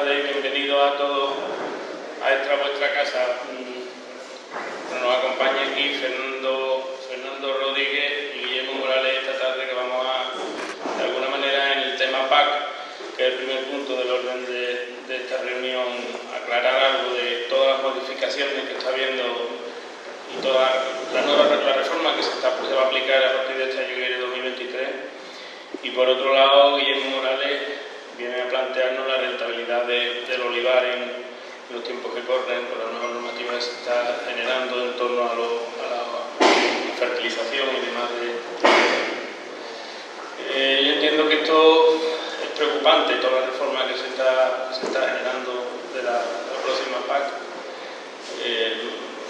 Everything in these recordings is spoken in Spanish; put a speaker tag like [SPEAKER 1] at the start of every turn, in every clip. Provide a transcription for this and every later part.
[SPEAKER 1] tardes, bienvenidos a todos a esta vuestra casa. Nos acompaña aquí Fernando Rodríguez y Guillermo Morales esta tarde, que vamos a, de alguna manera, en el tema PAC, que es el primer punto del orden de esta reunión, aclarar algo de todas las modificaciones que está habiendo y toda la reforma que se va a aplicar a partir de este año de 2023. Y por otro lado, Guillermo Morales viene a plantearnos la rentabilidad del olivar en los tiempos que corren, con la nueva normativa que se está generando en torno a la fertilización y demás. Yo entiendo que esto es preocupante, toda la reforma que se está generando de la próxima PAC.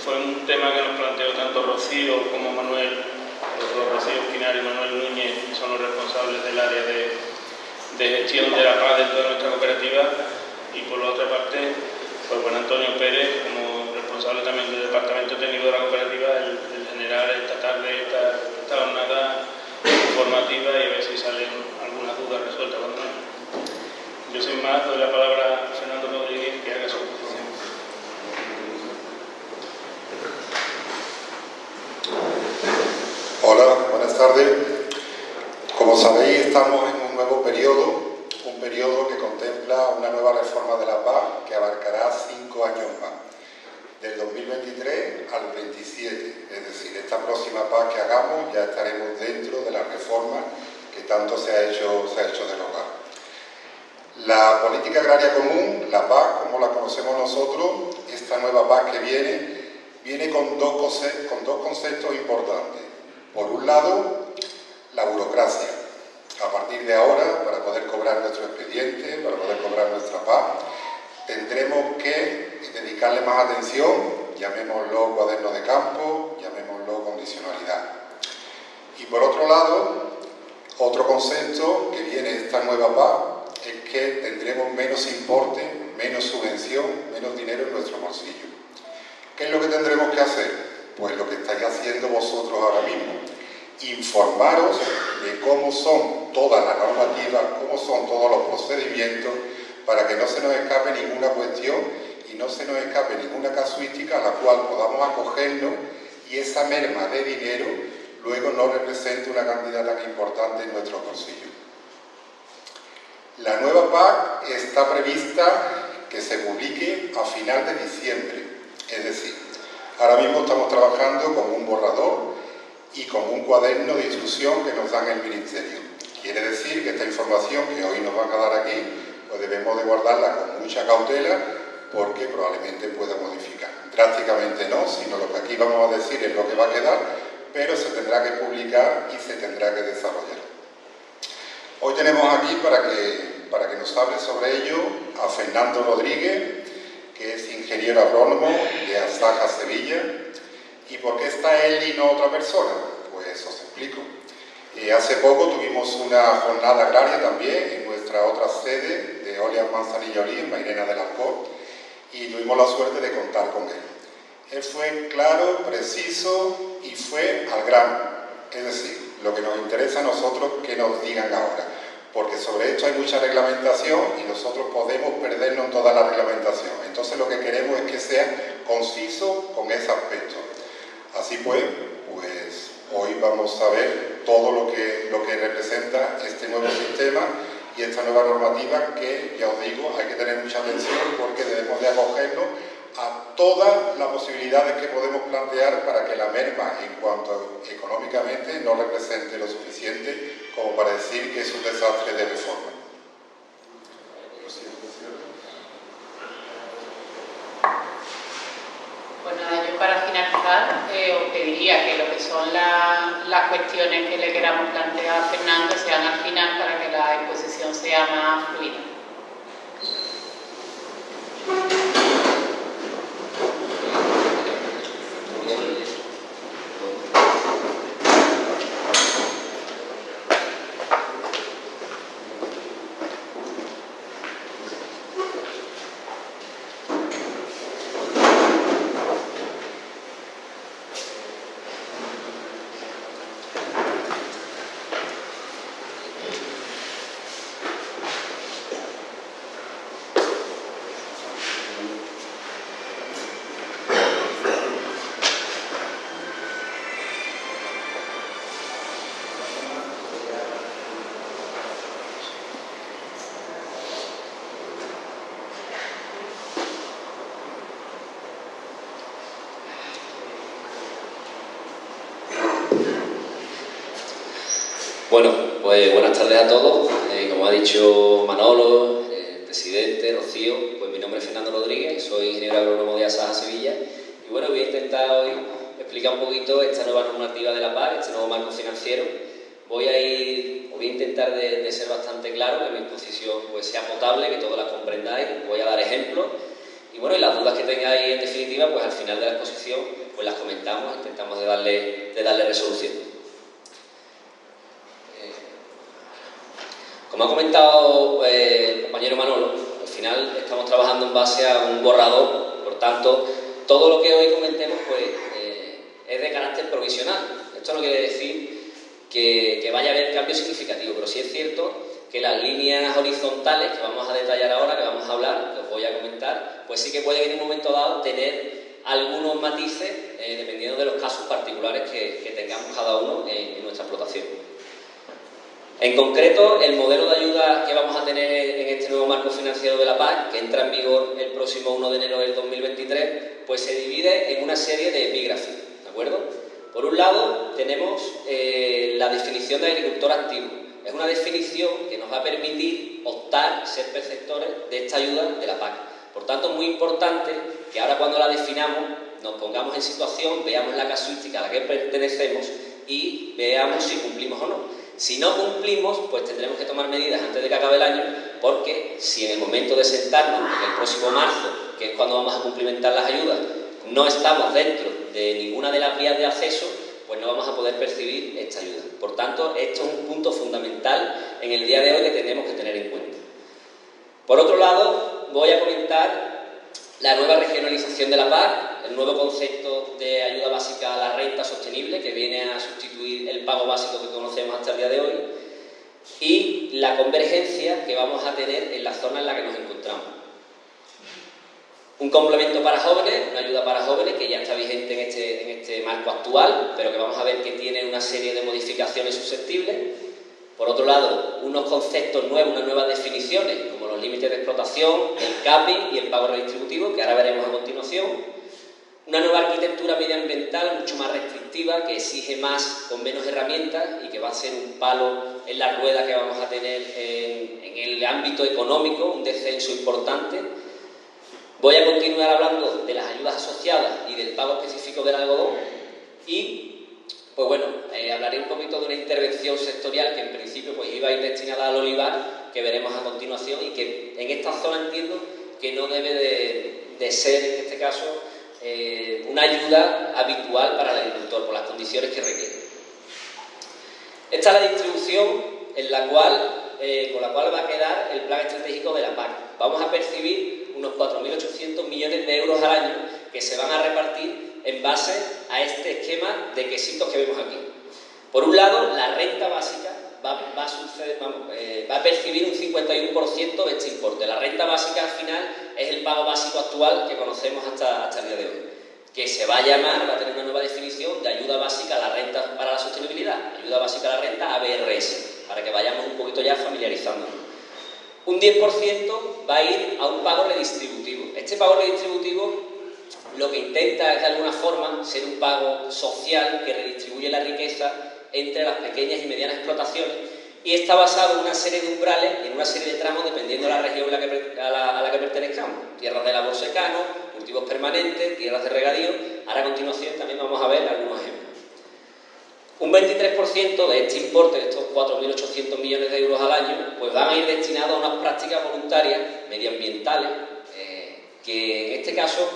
[SPEAKER 1] Fue un tema que nos planteó tanto Rocío como Manuel, Rocío Espinal y Manuel Núñez, que son los responsables del área de gestión de la paz dentro de nuestra cooperativa, y por la otra parte, pues Juan Antonio Pérez, como responsable también del departamento técnico de la cooperativa, el generar esta tarde esta jornada informativa y a ver si salen algunas dudas resueltas. Yo sin más doy la palabra a Fernando Rodríguez, que haga su exposición.
[SPEAKER 2] Hola, buenas tardes. Como sabéis, estamos en un nuevo periodo, un periodo que contempla una nueva reforma de la PAC que abarcará 5 años más, del 2023 al 27. Es decir, esta próxima PAC que hagamos ya estaremos dentro de la reforma que tanto se ha hecho de rogar. La política agraria común, la PAC, como la conocemos nosotros, esta nueva PAC que viene con dos conceptos importantes. Por un lado, la burocracia. A partir de ahora, para poder cobrar nuestro expediente, para poder cobrar nuestra PAC, tendremos que dedicarle más atención, llamémoslo cuaderno de campo, llamémoslo condicionalidad. Y por otro lado, otro concepto que viene de esta nueva PAC es que tendremos menos importe, menos subvención, menos dinero en nuestro bolsillo. ¿Qué es lo que tendremos que hacer? Pues lo que estáis haciendo vosotros ahora mismo, informaros de cómo son todas las normativas, cómo son todos los procedimientos, para que no se nos escape ninguna cuestión y no se nos escape ninguna casuística a la cual podamos acogernos y esa merma de dinero luego no represente una cantidad tan importante en nuestros bolsillos. La nueva PAC está prevista que se publique a final de diciembre, es decir, ahora mismo estamos trabajando con un borrador y con un cuaderno de instrucción que nos dan el Ministerio. Quiere decir que esta información que hoy nos van a dar aquí, pues debemos de guardarla con mucha cautela porque probablemente pueda modificar. Drásticamente no, sino lo que aquí vamos a decir es lo que va a quedar, pero se tendrá que publicar y se tendrá que desarrollar. Hoy tenemos aquí para que nos hable sobre ello a Fernando Rodríguez, que es ingeniero agrónomo de Asaja, Sevilla. ¿Y por qué está él y no otra persona? Pues os explico. Hace poco tuvimos una jornada agraria también en nuestra otra sede de Oleas Manzanilla Olí, en Mairena del Alcor, y tuvimos la suerte de contar con él. Él fue claro, preciso y fue al grano. Es decir, lo que nos interesa a nosotros que nos digan ahora, porque sobre esto hay mucha reglamentación y nosotros podemos perdernos en toda la reglamentación. Entonces lo que queremos es que sea conciso con ese aspecto. Así pues hoy vamos a ver todo lo que representa este nuevo sistema y esta nueva normativa que, ya os digo, hay que tener mucha atención porque debemos de acogernos a todas las posibilidades que podemos plantear para que la merma en cuanto económicamente no represente lo suficiente como para decir que es un desastre de reforma.
[SPEAKER 3] Pues nada, yo para finalizar os pediría que lo que son las cuestiones que le queramos plantear a Fernando sean al final para que la exposición sea más fluida.
[SPEAKER 4] Bueno, pues buenas tardes a todos. Como ha dicho Manolo, el presidente, Rocío, pues mi nombre es Fernando Rodríguez, soy ingeniero agrónomo de Asaja Sevilla. Y bueno, voy a intentar hoy explicar un poquito esta nueva normativa de la PAC, este nuevo marco financiero. Voy a intentar de ser bastante claro, que mi exposición pues, sea potable, que todos la comprendáis. Voy a dar ejemplos. Y bueno, y las dudas que tengáis en definitiva, pues al final de la exposición pues las comentamos, intentamos de darle resolución. Como ha comentado el compañero Manolo, al final estamos trabajando en base a un borrador, por tanto, todo lo que hoy comentemos pues, es de carácter provisional. Esto no quiere decir que vaya a haber cambios significativos, pero sí es cierto que las líneas horizontales que vamos a detallar ahora, que vamos a hablar, que os voy a comentar, pues sí que pueden en un momento dado tener algunos matices dependiendo de los casos particulares que tengamos cada uno en nuestra explotación. En concreto, el modelo de ayuda que vamos a tener en este nuevo marco financiero de la PAC, que entra en vigor el próximo 1 de enero del 2023, pues se divide en una serie de epígrafes, ¿de acuerdo? Por un lado, tenemos la definición de agricultor activo. Es una definición que nos va a permitir optar, ser perceptores de esta ayuda de la PAC. Por tanto, es muy importante que ahora cuando la definamos nos pongamos en situación, veamos la casuística a la que pertenecemos y veamos si cumplimos o no. Si no cumplimos, pues tendremos que tomar medidas antes de que acabe el año, porque si en el momento de sentarnos, en el próximo marzo, que es cuando vamos a cumplimentar las ayudas, no estamos dentro de ninguna de las vías de acceso, pues no vamos a poder percibir esta ayuda. Por tanto, esto es un punto fundamental en el día de hoy que tenemos que tener en cuenta. Por otro lado, voy a comentar la nueva regionalización de la PAC, el nuevo concepto de ayuda básica a la renta sostenible, que viene a sustituir el pago básico que conocemos hasta el día de hoy, y la convergencia que vamos a tener en la zona en la que nos encontramos. Un complemento para jóvenes, una ayuda para jóvenes que ya está vigente en este marco actual, pero que vamos a ver que tiene una serie de modificaciones susceptibles. Por otro lado, unos conceptos nuevos, unas nuevas definiciones, como los límites de explotación, el capping y el pago redistributivo, que ahora veremos a continuación. Una nueva arquitectura medioambiental mucho más restrictiva, que exige más con menos herramientas y que va a ser un palo en la rueda que vamos a tener en el ámbito económico, un descenso importante. Voy a continuar hablando de las ayudas asociadas y del pago específico del algodón y pues bueno, hablaré un poquito de una intervención sectorial que en principio pues iba a ir destinada al olivar, que veremos a continuación y que en esta zona entiendo que no debe de ser en este caso una ayuda habitual para el agricultor por las condiciones que requiere. Esta es la distribución con la cual va a quedar el plan estratégico de la PAC. Vamos a percibir unos 4.800 millones de euros al año que se van a repartir en base a este esquema de quesitos que vemos aquí. Por un lado, la renta básica va a percibir un 51% de este importe. La renta básica al final es el pago básico actual que conocemos hasta el día de hoy, que se va a llamar, va a tener una nueva definición de ayuda básica a la renta para la sostenibilidad, ayuda básica a la renta ABRS, para que vayamos un poquito ya familiarizándonos. Un 10% va a ir a un pago redistributivo. Este pago redistributivo lo que intenta es de alguna forma ser un pago social que redistribuye la riqueza entre las pequeñas y medianas explotaciones y está basado en una serie de umbrales y en una serie de tramos dependiendo de la región a la que pertenezcamos. Tierras de labor secano, cultivos permanentes, tierras de regadío. Ahora a continuación también vamos a ver algunos ejemplos. Un 23% de este importe, de estos 4.800 millones de euros al año, pues van a ir destinados a unas prácticas voluntarias medioambientales que en este caso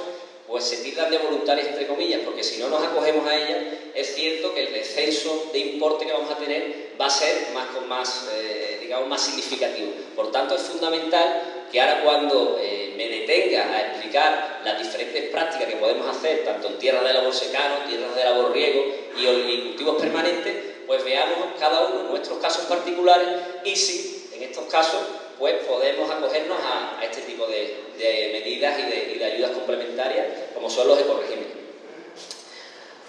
[SPEAKER 4] pues se tildan de voluntarias entre comillas, porque si no nos acogemos a ellas, es cierto que el descenso de importe que vamos a tener va a ser más significativo. Por tanto, es fundamental que ahora cuando me detenga a explicar las diferentes prácticas que podemos hacer, tanto en tierras de labor secano, tierras de labor riego y cultivos permanentes, pues veamos cada uno nuestros casos particulares y si en estos casos pues podemos acogernos a este tipo de medidas y de ayudas complementarias, como son los ecoregímenes.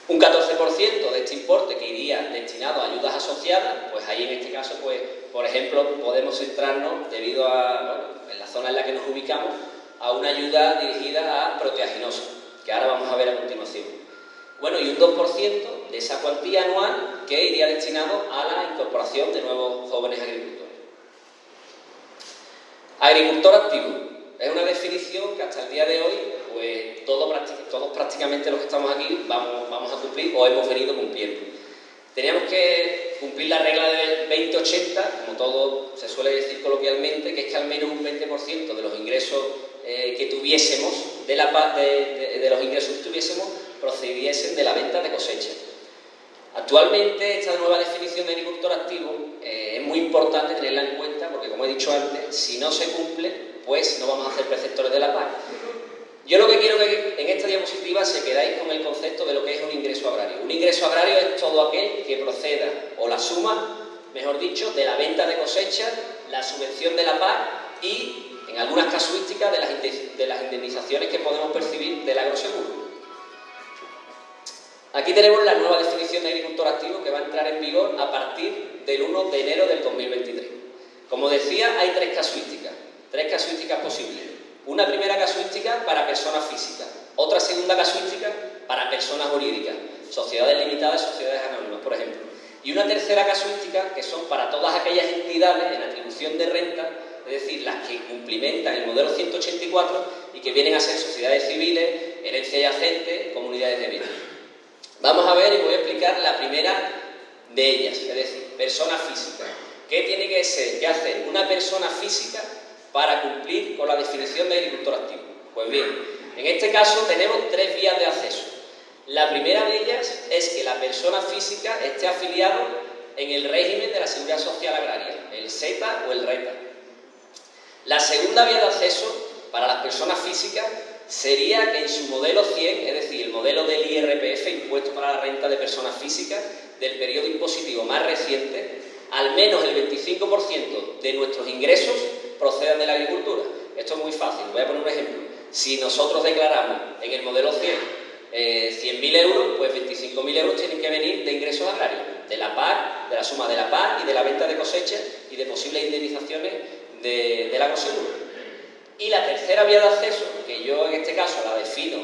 [SPEAKER 4] Un 14% de este importe que iría destinado a ayudas asociadas, pues ahí en este caso, pues, por ejemplo, podemos centrarnos, debido a, en la zona en la que nos ubicamos, a una ayuda dirigida a proteaginosos, que ahora vamos a ver a continuación. Bueno, y un 2% de esa cuantía anual que iría destinado a la incorporación de nuevos jóvenes agricultores. Agricultor activo es una definición que hasta el día de hoy, pues todos prácticamente los que estamos aquí vamos a cumplir o hemos venido cumpliendo. Teníamos que cumplir la regla del 20-80, como todo se suele decir coloquialmente, que es que al menos un 20% de los ingresos que tuviésemos, de los ingresos que tuviésemos, procediesen de la venta de cosecha. Actualmente esta nueva definición de agricultor activo es muy importante tenerla en cuenta porque, como he dicho antes, si no se cumple, pues no vamos a ser preceptores de la PAC. Yo lo que quiero que en esta diapositiva se quedáis con el concepto de lo que es un ingreso agrario. Un ingreso agrario es todo aquel que proceda, o la suma, mejor dicho, de la venta de cosecha, la subvención de la PAC y, en algunas casuísticas, de las indemnizaciones que podemos percibir del agroseguro. Aquí tenemos la nueva definición de agricultor activo que va a entrar en vigor a partir del 1 de enero del 2023. Como decía, hay tres casuísticas posibles. Una primera casuística para personas físicas, otra segunda casuística para personas jurídicas, sociedades limitadas, sociedades anónimas, por ejemplo. Y una tercera casuística que son para todas aquellas entidades en atribución de renta, es decir, las que cumplimentan el modelo 184 y que vienen a ser sociedades civiles, herencia yacente, comunidades de bienes. Vamos a ver y voy a explicar la primera de ellas, es decir, persona física. ¿Qué tiene que hacer una persona física para cumplir con la definición de agricultor activo? Pues bien, en este caso tenemos tres vías de acceso. La primera de ellas es que la persona física esté afiliado en el régimen de la Seguridad Social Agraria, el SETA o el RETA. La segunda vía de acceso para las personas físicas sería que en su modelo 100, es decir, el modelo del IRPF, impuesto para la renta de personas físicas, del periodo impositivo más reciente, al menos el 25% de nuestros ingresos procedan de la agricultura. Esto es muy fácil, voy a poner un ejemplo. Si nosotros declaramos en el modelo 100 100.000 euros, pues 25.000 euros tienen que venir de ingresos agrarios, de la PAC, de la suma de la PAC y de la venta de cosechas y de posibles indemnizaciones del agroseguro. Y la tercera vía de acceso, que yo en este caso la defino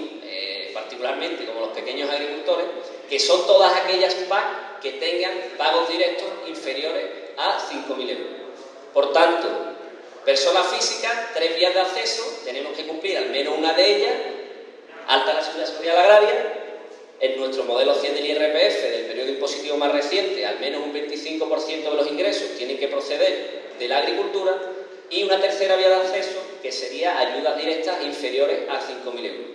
[SPEAKER 4] particularmente como los pequeños agricultores, que son todas aquellas PAC que tengan pagos directos inferiores a 5.000 euros. Por tanto, personas físicas, tres vías de acceso, tenemos que cumplir al menos una de ellas, alta en la Seguridad Social Agraria, en nuestro modelo 100 del IRPF del periodo impositivo más reciente, al menos un 25% de los ingresos tienen que proceder de la agricultura, y una tercera vía de acceso que sería ayudas directas inferiores a 5.000 euros.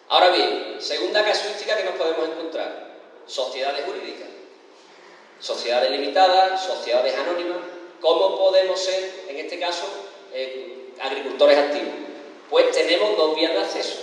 [SPEAKER 4] Ahora bien, segunda casuística que nos podemos encontrar, sociedades jurídicas, sociedades limitadas, sociedades anónimas. ¿Cómo podemos ser, en este caso, agricultores activos? Pues tenemos dos vías de acceso.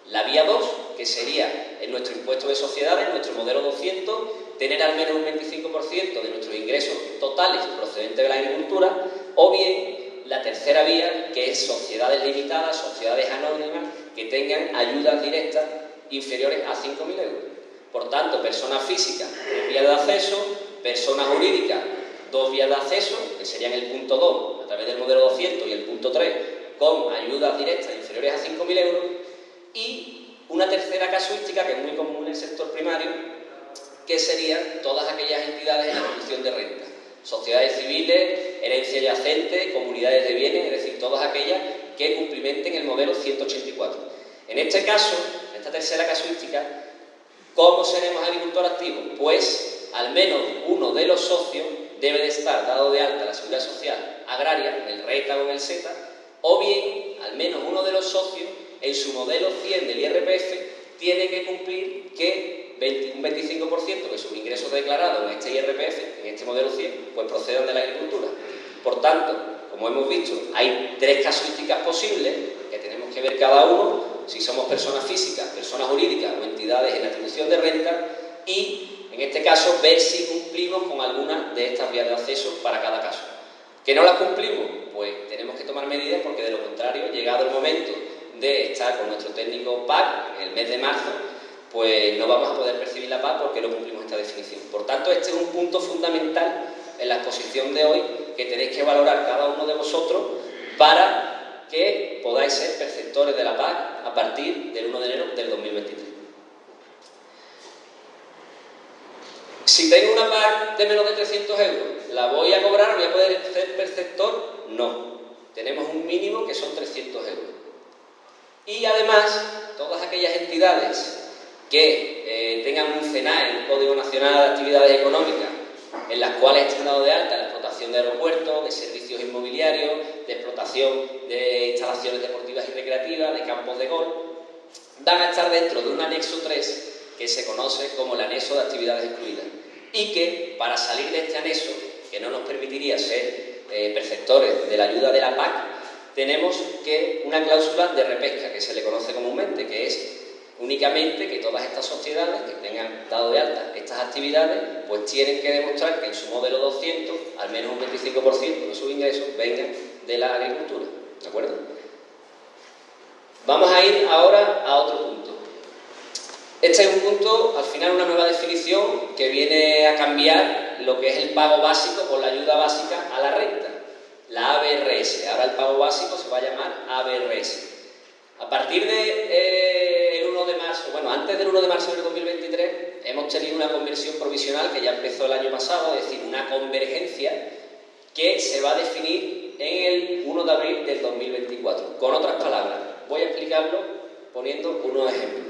[SPEAKER 4] La vía 2, que sería en nuestro impuesto de sociedades, nuestro modelo 200, tener al menos un 25% de nuestros ingresos totales procedentes de la agricultura, o bien la tercera vía, que es sociedades limitadas, sociedades anónimas, que tengan ayudas directas inferiores a 5.000 euros. Por tanto, personas físicas, tres vías de acceso, personas jurídicas, dos vías de acceso, que serían el punto 2 a través del modelo 200 y el punto 3 con ayudas directas inferiores a 5.000 euros, y una tercera casuística que es muy común en el sector primario, que serían todas aquellas entidades en atribución de renta, sociedades civiles, herencia yacente, comunidades de bienes, es decir, todas aquellas que cumplimenten el modelo 184. En este caso, en esta tercera casuística, ¿cómo seremos agricultor activo? Pues al menos uno de los socios debe de estar dado de alta a la Seguridad Social Agraria, en el RETA o en el SETA, o bien al menos uno de los socios en su modelo 100 del IRPF tiene que cumplir que un 25% de sus ingresos declarados en este IRPF, en este modelo 100, pues procedan de la agricultura. Por tanto, como hemos visto, hay tres casuísticas posibles que tenemos que ver cada uno, si somos personas físicas, personas jurídicas o entidades en atribución de renta, y en este caso ver si cumplimos con alguna de estas vías de acceso para cada caso. ¿Que no las cumplimos? Pues tenemos que tomar medidas, porque de lo contrario, llegado el momento de estar con nuestro técnico PAC en el mes de marzo, pues no vamos a poder percibir la PAC porque no cumplimos esta definición. Por tanto, este es un punto fundamental en la exposición de hoy que tenéis que valorar cada uno de vosotros para que podáis ser perceptores de la PAC a partir del 1 de enero del 2023. Si tengo una PAC de menos de 300 euros, ¿la voy a cobrar? ¿Voy a poder ser perceptor? No. Tenemos un mínimo que son 300 euros. Y además, todas aquellas entidades que tengan un CENAE, un Código Nacional de Actividades Económicas, en las cuales estén dado de alta la explotación de aeropuertos, de servicios inmobiliarios, de explotación de instalaciones deportivas y recreativas, de campos de golf, van a estar dentro de un anexo 3 que se conoce como el anexo de actividades excluidas, y que para salir de este anexo, que no nos permitiría ser perceptores de la ayuda de la PAC, tenemos que una cláusula de repesca, que se le conoce comúnmente, que es únicamente que todas estas sociedades que tengan dado de alta estas actividades, pues tienen que demostrar que en su modelo 200, al menos un 25% de sus ingresos vengan de la agricultura, ¿de acuerdo? Vamos a ir ahora a otro punto. Este es un punto, al final, una nueva definición que viene a cambiar lo que es el pago básico por la ayuda básica a la renta, la ABRS. Ahora el pago básico se va a llamar ABRS. A partir del 1 de marzo, bueno, antes del 1 de marzo del 2023, hemos tenido una conversión provisional que ya empezó el año pasado, es decir, una convergencia que se va a definir en el 1 de abril del 2024. Con otras palabras, voy a explicarlo poniendo unos ejemplos.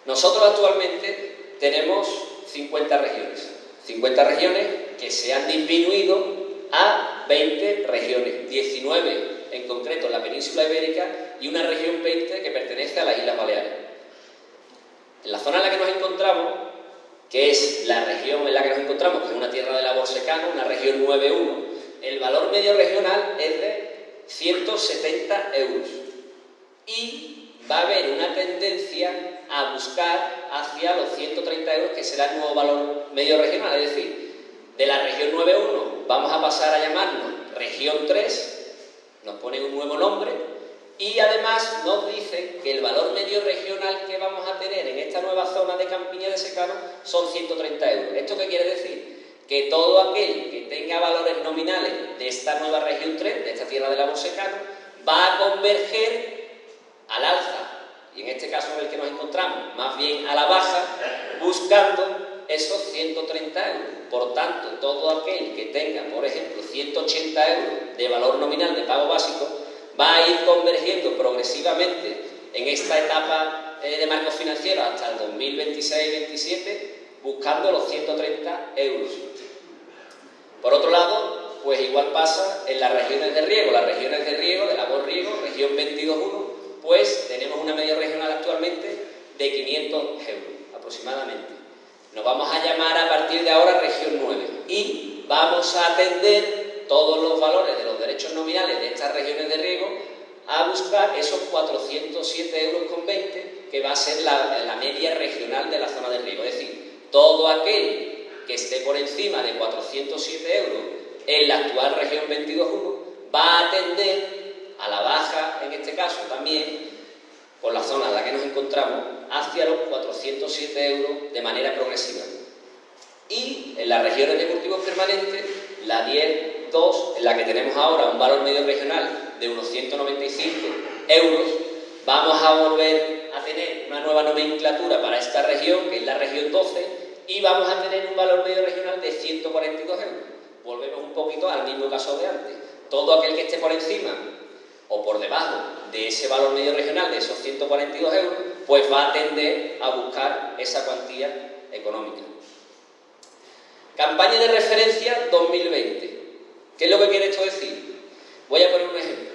[SPEAKER 4] Nosotros actualmente tenemos 50 regiones que se han disminuido a 20 regiones, 19 en concreto en la península ibérica y una región 20 que pertenece a las Islas Baleares. En la zona en la que nos encontramos, que es la región en la que nos encontramos, que es una tierra de labor secano, una región 9.1, el valor medio regional es de 170 euros y va a haber una tendencia a buscar hacia los 130 euros, que será el nuevo valor medio regional. Es decir, de la región 9.1 vamos a pasar a llamarnos región 3, nos ponen un nuevo nombre y además nos dicen que el valor medio regional que vamos a tener en esta nueva zona de Campiña de Secano son 130 euros. ¿Esto qué quiere decir? Que todo aquel que tenga valores nominales de esta nueva región 3, de esta tierra de labor secano, va a converger al alza, y en este caso en el que nos encontramos, más bien a la baja, buscando esos 130 euros. Por tanto, todo aquel que tenga, por ejemplo, 180 euros de valor nominal de pago básico, va a ir convergiendo progresivamente en esta etapa de marco financiero hasta el 2026-27, buscando los 130 euros. Por otro lado, pues igual pasa en las regiones de riego. Las regiones de riego, de labor riego, región 22.1, pues tenemos una media regional actualmente de 500 euros aproximadamente. Nos vamos a llamar a partir de ahora región 9 y vamos a atender todos los valores de los derechos nominales de estas regiones de riego a buscar esos 407,20 euros, que va a ser la media regional de la zona de riego. Es decir, todo aquel que esté por encima de 407 euros en la actual región 22.1 va a atender a la baja, en este caso también, por la zona en la que nos encontramos, hacia los 407 euros de manera progresiva. Y en las regiones de cultivos permanentes, la 10.2, en la que tenemos ahora un valor medio regional de unos 195 euros, vamos a volver a tener una nueva nomenclatura para esta región, que es la región 12, y vamos a tener un valor medio regional de 142 euros. Volvemos un poquito al mismo caso de antes. Todo aquel que esté por encima o por debajo de ese valor medio regional, de esos 142 euros, pues va a tender a buscar esa cuantía económica. Campaña de referencia 2020. ¿Qué es lo que quiere esto decir? Voy a poner un ejemplo.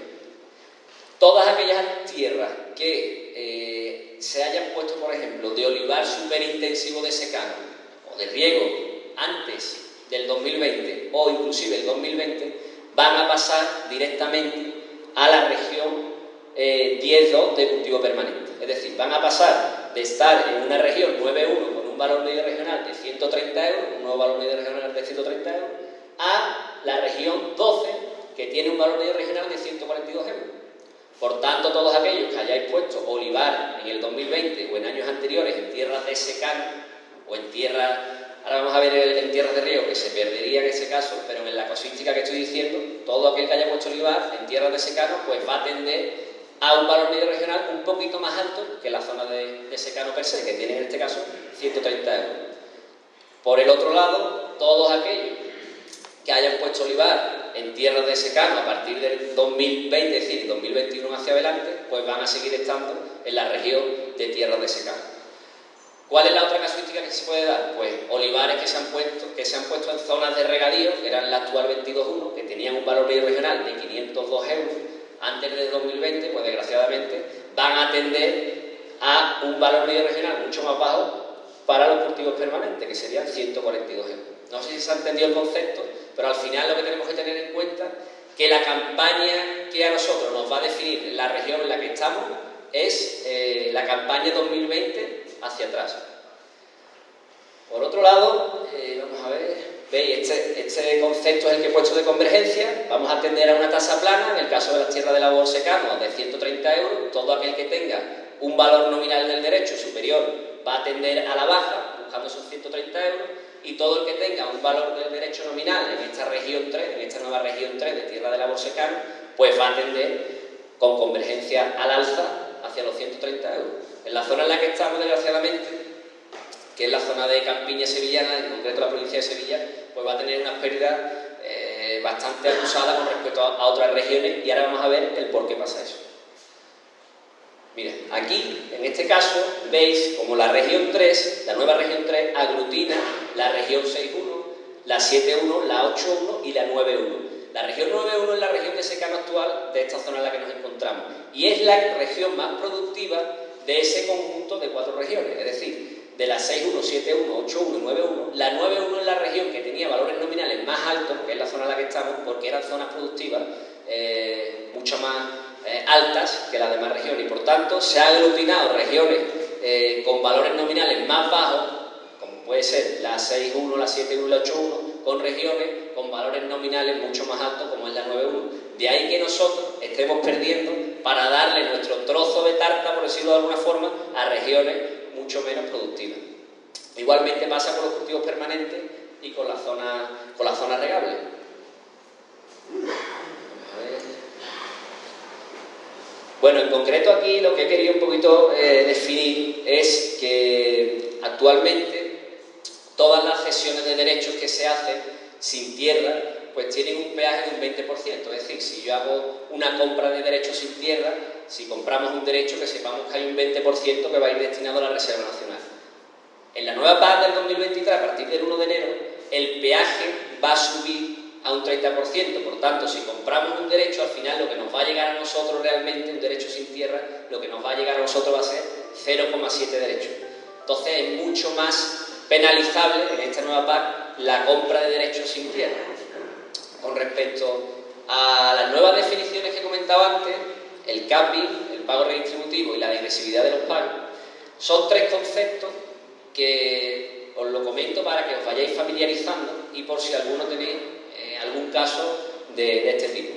[SPEAKER 4] Todas aquellas tierras que se hayan puesto, por ejemplo, de olivar superintensivo de secano o de riego antes del 2020 o inclusive el 2020, van a pasar directamente a la región 10.2 de cultivo permanente. Es decir, van a pasar de estar en una región 9.1 con un valor medio regional de 130 euros, un nuevo valor medio regional de 130 euros, a la región 12, que tiene un valor medio regional de 142 euros. Por tanto, todos aquellos que hayáis puesto olivar en el 2020 o en años anteriores en tierras de secano o en tierras, ahora vamos a ver en tierras de riego, que se perdería en ese caso, pero en la casuística que estoy diciendo, todo aquel que haya puesto olivar en tierras de secano, pues va a tender a un valor medio regional un poquito más alto que la zona de secano per se, que tiene en este caso 130 euros. Por el otro lado, todos aquellos que hayan puesto olivar en tierras de secano a partir del 2020, es decir, 2021 hacia adelante, pues van a seguir estando en la región de tierras de secano. ¿Cuál es la otra casuística que se puede dar? Pues olivares que se han puesto en zonas de regadío, que eran la actual 22.1, que tenían un valor medio regional de 502 euros antes del 2020, pues desgraciadamente van a tender a un valor medio regional mucho más bajo para los cultivos permanentes, que serían 142 euros. No sé si se ha entendido el concepto, pero al final lo que tenemos que tener en cuenta es que la campaña que a nosotros nos va a definir la región en la que estamos es la campaña 2020 hacia atrás. Por otro lado, vamos a ver, veis, este concepto es el que he puesto de convergencia. Vamos a tender a una tasa plana, en el caso de las tierras de labor secano, de 130 euros. Todo aquel que tenga un valor nominal del derecho superior va a tender a la baja, buscando esos 130 euros, y todo el que tenga un valor del derecho nominal en esta región 3, en esta nueva región 3 de tierra de labor secano, pues va a tender con convergencia al alza hacia los 130 euros. En la zona en la que estamos, desgraciadamente, que es la zona de Campiña sevillana, en concreto la provincia de Sevilla, pues va a tener unas pérdidas bastante acusadas con respecto a otras regiones, y ahora vamos a ver el por qué pasa eso. Mira, aquí, en este caso, veis como la región 3, la nueva región 3, aglutina la región 6.1, la 7.1, la 8.1 y la 9.1. La región 9.1 es la región de secano actual de esta zona en la que nos encontramos, y es la región más productiva de ese conjunto de 4 regiones, es decir, de la 6.1, 7.1, 8.1 y 9.1, la 9.1 es la región que tenía valores nominales más altos, que es la zona en la que estamos, porque eran zonas productivas mucho más altas que las demás regiones, y por tanto se han aglutinado regiones con valores nominales más bajos, como puede ser la 6.1, la 7.1 y la 8.1, con regiones con valores nominales mucho más altos, como es la 9.1. De ahí que nosotros estemos perdiendo para darle nuestro trozo de tarta, por decirlo de alguna forma, a regiones mucho menos productivas. Igualmente pasa con los cultivos permanentes y con la zona regable. Bueno, en concreto aquí lo que he querido un poquito definir es que actualmente todas las cesiones de derechos que se hacen sin tierra pues tienen un peaje de un 20%, es decir, si yo hago una compra de derechos sin tierra, si compramos un derecho, que sepamos que hay un 20% que va a ir destinado a la Reserva Nacional. En la nueva PAC del 2023, a partir del 1 de enero, el peaje va a subir a un 30%, por tanto, si compramos un derecho, al final lo que nos va a llegar a nosotros realmente, un derecho sin tierra, lo que nos va a llegar a nosotros va a ser 0,7 derechos. Entonces es mucho más penalizable en esta nueva PAC la compra de derechos sin tierra. Con respecto a las nuevas definiciones que he comentado antes, el capping, el pago redistributivo y la digresividad de los pagos, son 3 conceptos que os lo comento para que os vayáis familiarizando y por si alguno tenéis algún caso de este tipo.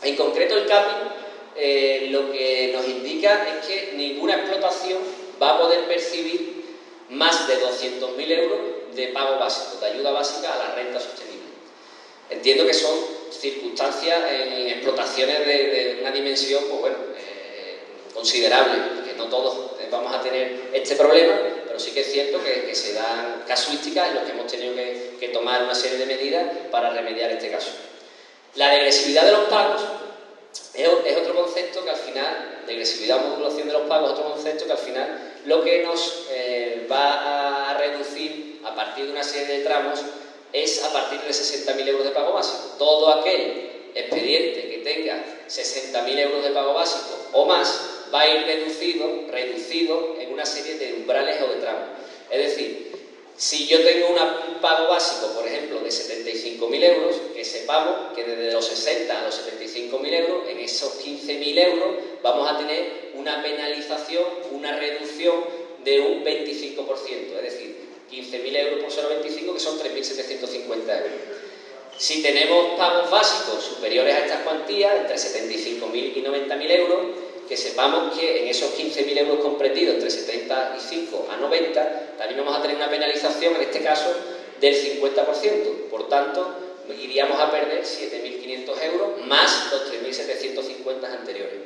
[SPEAKER 4] En concreto, el capping lo que nos indica es que ninguna explotación va a poder percibir más de 200.000 euros de pago básico, de ayuda básica a la renta sostenible. Entiendo que son circunstancias en explotaciones de una dimensión, pues bueno, considerable, que no todos vamos a tener este problema, pero sí que es cierto que se dan casuísticas en las que hemos tenido que tomar una serie de medidas para remediar este caso. La degresividad de los pagos es otro concepto que al final, degresividad o modulación de los pagos, es otro concepto que al final lo que nos va a reducir a partir de una serie de tramos es a partir de 60.000 euros de pago básico. Todo aquel expediente que tenga 60.000 euros de pago básico o más va a ir reducido en una serie de umbrales o de tramos. Es decir, si yo tengo un pago básico, por ejemplo, de 75.000 euros, que sepamos que desde los 60 a los 75.000 euros, en esos 15.000 euros, vamos a tener una penalización, una reducción de un 25%, es decir, 15.000 euros por 0,25, que son 3.750 euros. Si tenemos pagos básicos superiores a estas cuantías, entre 75.000 y 90.000 euros, que sepamos que en esos 15.000 euros comprendidos entre 75 a 90, también vamos a tener una penalización, en este caso, del 50%. Por tanto, iríamos a perder 7.500 euros más los 3.750 anteriores.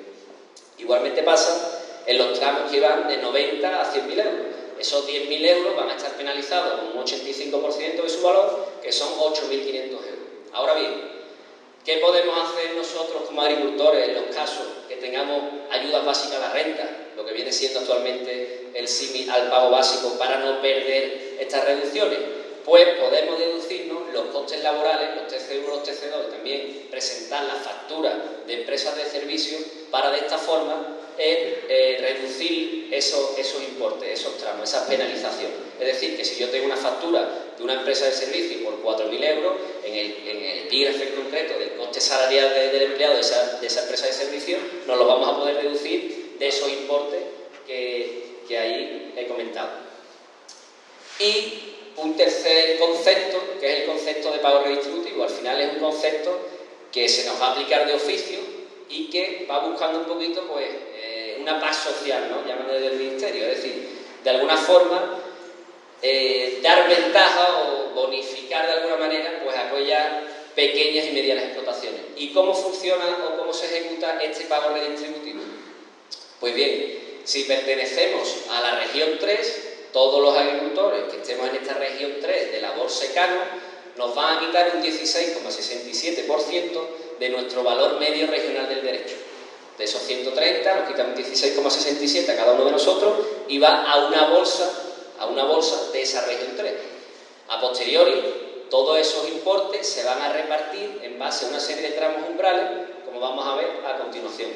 [SPEAKER 4] Igualmente pasa en los tramos que van de 90 a 100.000 euros. Esos 10.000 euros van a estar penalizados con un 85% de su valor, que son 8.500 euros. Ahora bien, ¿qué podemos hacer nosotros como agricultores en los casos que tengamos ayudas básicas a la renta, lo que viene siendo actualmente el símil al pago básico, para no perder estas reducciones? Pues podemos deducirnos los costes laborales, los TC1, los TC2, y también presentar las facturas de empresas de servicios para de esta forma reducir esos importes, esos tramos, esas penalizaciones. Es decir, que si yo tengo una factura de una empresa de servicio por 4.000 euros, en el epígrafe concreto del coste salarial del empleado de esa empresa de servicio, nos lo vamos a poder deducir de esos importes que ahí he comentado. Y un tercer concepto, que es el concepto de pago redistributivo. Al final es un concepto que se nos va a aplicar de oficio y que va buscando un poquito, pues, una paz social, ¿no?, llaman desde el Ministerio. Es decir, de alguna forma dar ventaja o bonificar de alguna manera, pues, a aquellas pequeñas y medianas explotaciones. ¿Y cómo funciona o cómo se ejecuta este pago redistributivo? Pues bien, si pertenecemos a la región 3, todos los agricultores que estemos en esta región 3 de labor secano nos van a quitar un 16,67% de nuestro valor medio regional del derecho. De esos 130 nos quitan un 16,67 a cada uno de nosotros y va a una bolsa de esa región 3. A posteriori, todos esos importes se van a repartir en base a una serie de tramos umbrales, como vamos a ver a continuación.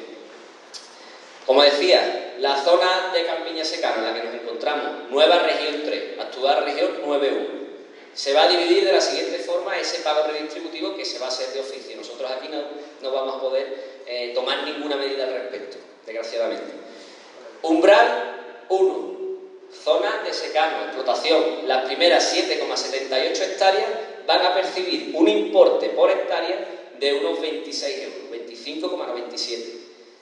[SPEAKER 4] Como decía, la zona de campiña secana en la que nos encontramos, nueva región 3, actual región 9.1, se va a dividir de la siguiente forma ese pago redistributivo, que se va a hacer de oficio. Nosotros aquí no vamos a poder tomar ninguna medida al respecto, desgraciadamente. Umbral 1, zona de secano, explotación. Las primeras 7,78 hectáreas van a percibir un importe por hectárea de unos 26 euros, 25,97.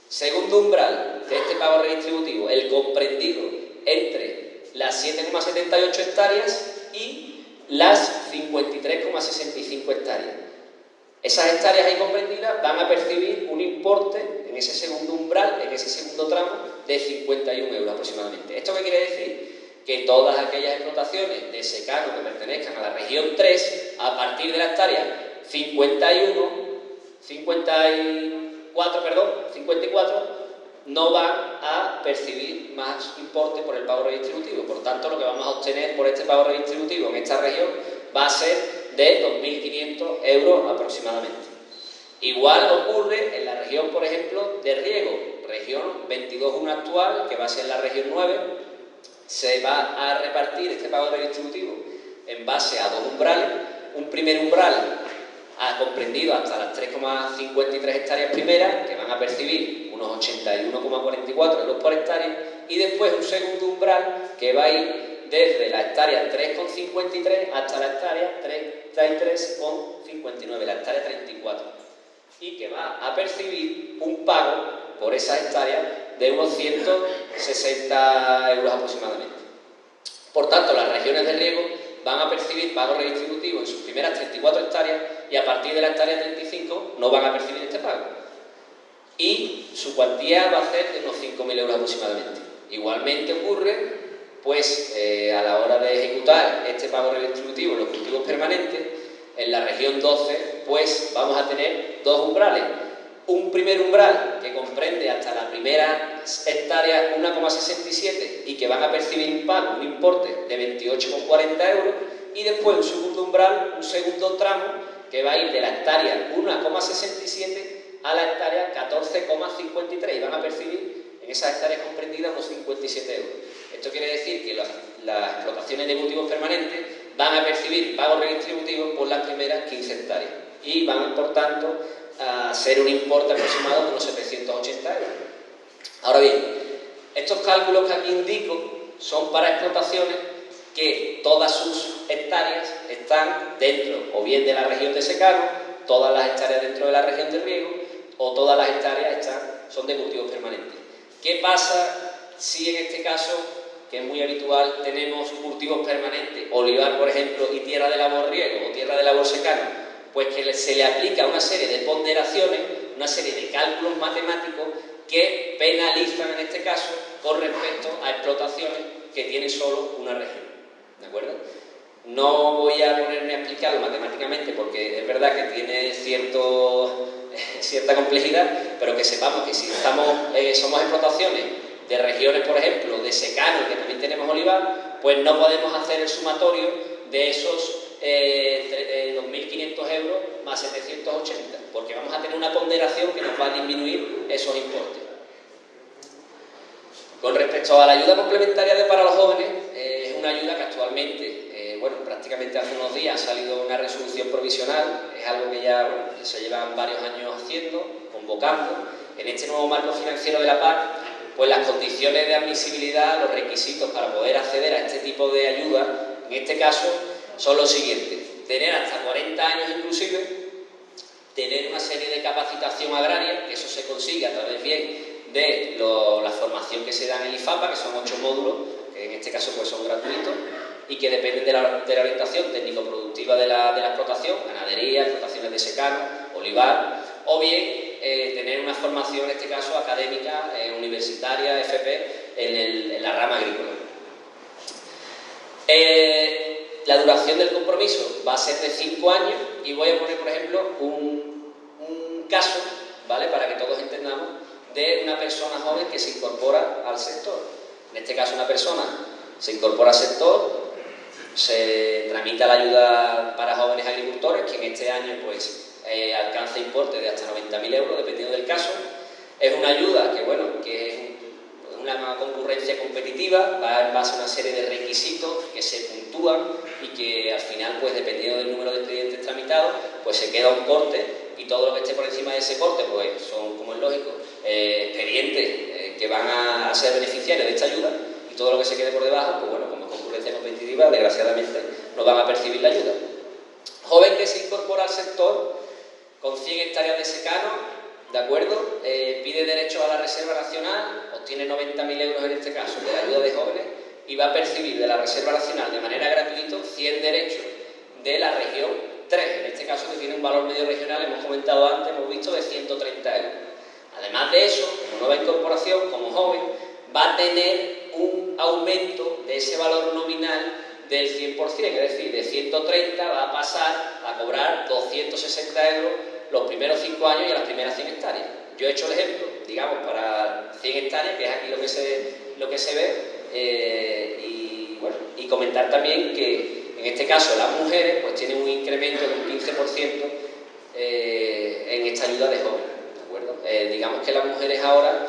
[SPEAKER 4] Segundo umbral de este pago redistributivo, el comprendido entre las 7,78 hectáreas y las 53,65 hectáreas. Esas hectáreas ahí comprendidas van a percibir un importe en ese segundo umbral, en ese segundo tramo, de 51 euros aproximadamente. ¿Esto qué quiere decir? Que todas aquellas explotaciones de secano que pertenezcan a la región 3, a partir de la hectárea 54, no van a percibir más importe por el pago redistributivo. Por tanto, lo que vamos a obtener por este pago redistributivo en esta región va a ser de 2.500 euros aproximadamente. Igual ocurre en la región, por ejemplo, de riego, región 22.1 actual, que va a ser la región 9. Se va a repartir este pago redistributivo en base a dos umbrales. Un primer umbral comprendido hasta las 3,53 hectáreas primeras, que van a percibir unos 81,44 euros por hectárea, y después un segundo umbral que va a ir desde la hectárea 3,53 hasta la hectárea 33,59, la hectárea 34, y que va a percibir un pago por esa hectárea de unos 160 euros aproximadamente. Por tanto, las regiones de riego van a percibir pago redistributivo en sus primeras 34 hectáreas y a partir de la hectárea 35 no van a percibir este pago. Y su cuantía va a ser de unos 5.000 euros aproximadamente. Igualmente ocurre, pues, a la hora de ejecutar este pago redistributivo en los cultivos permanentes, en la región 12, pues vamos a tener dos umbrales. Un primer umbral que comprende hasta la primera hectárea 1,67 y que van a percibir un pago, un importe de 28,40 euros, y después un segundo umbral, un segundo tramo que va a ir de la hectárea 1,67 a la hectárea 14,53 y van a percibir en esas hectáreas comprendidas unos 57 euros. Esto quiere decir que las explotaciones de cultivos permanentes van a percibir pagos redistributivos por las primeras 15 hectáreas y van, por tanto, a ser un importe aproximado de unos 780 euros. Ahora bien, estos cálculos que aquí indico son para explotaciones que todas sus hectáreas están dentro o bien de la región de secano, todas las hectáreas dentro de la región de riego o todas las hectáreas son de cultivos permanentes. ¿Qué pasa si en este caso, que es muy habitual, tenemos cultivos permanentes, olivar por ejemplo y tierra de labor riego o tierra de labor secano? Pues que se le aplica una serie de ponderaciones, una serie de cálculos matemáticos que penalizan en este caso con respecto a explotaciones que tiene solo una región, ¿de acuerdo? No voy a ponerme a explicarlo matemáticamente porque es verdad que tiene cierta complejidad, pero que sepamos que si somos explotaciones de regiones, por ejemplo, de secano y que también tenemos olivar, pues no podemos hacer el sumatorio de esos 2.500 euros más 780, porque vamos a tener una ponderación que nos va a disminuir esos importes. Con respecto a la ayuda complementaria para los jóvenes, es una ayuda que actualmente, prácticamente hace unos días ha salido una resolución provisional, es algo que ya se llevan varios años haciendo, convocando. En este nuevo marco financiero de la PAC, pues las condiciones de admisibilidad, los requisitos para poder acceder a este tipo de ayuda, en este caso, son los siguientes: tener hasta 40 años inclusive, tener una serie de capacitación agraria, que eso se consigue a través bien de la formación que se da en el IFAPA, que son 8 módulos, que en este caso pues son gratuitos y que dependen de la orientación técnico-productiva de la explotación, ganadería, explotaciones de secano, olivar, o bien tener una formación, en este caso académica, universitaria, FP, en la rama agrícola. La duración del compromiso va a ser de 5 años y voy a poner, por ejemplo, un caso, ¿vale?, para que todos entendamos, de una persona joven que se incorpora al sector. En este caso, una persona se incorpora al sector, se tramita la ayuda para jóvenes agricultores, que en este año pues alcanza importe de hasta 90.000 euros, dependiendo del caso. Es una ayuda que es una concurrencia competitiva, va en base a una serie de requisitos que se puntúan y que al final, pues dependiendo del número de expedientes tramitados, pues se queda un corte, y todo lo que esté por encima de ese corte pues son, como es lógico, expedientes que van a ser beneficiarios de esta ayuda, y todo lo que se quede por debajo, pues como es concurrencia competitiva, desgraciadamente no van a percibir la ayuda. Joven que se incorpora al sector con 100 hectáreas de secano, ¿de acuerdo? Pide derecho a la Reserva Nacional, obtiene 90.000 euros en este caso de la ayuda de jóvenes, y va a percibir de la Reserva Nacional de manera gratuita 100 derechos de la región 3, en este caso que tiene un valor medio regional, hemos comentado antes, hemos visto, de 130 euros. Además de eso, como nueva incorporación, como joven, va a tener un aumento de ese valor nominal del 100%, es decir, de 130 va a pasar a cobrar 260 euros los primeros 5 años y a las primeras 100 hectáreas. Yo he hecho el ejemplo, digamos, para 100 hectáreas, que es aquí lo que se ve, y comentar también que en este caso las mujeres pues tienen un incremento de un 15% en esta ayuda de jóvenes, ¿de acuerdo? Digamos que las mujeres ahora,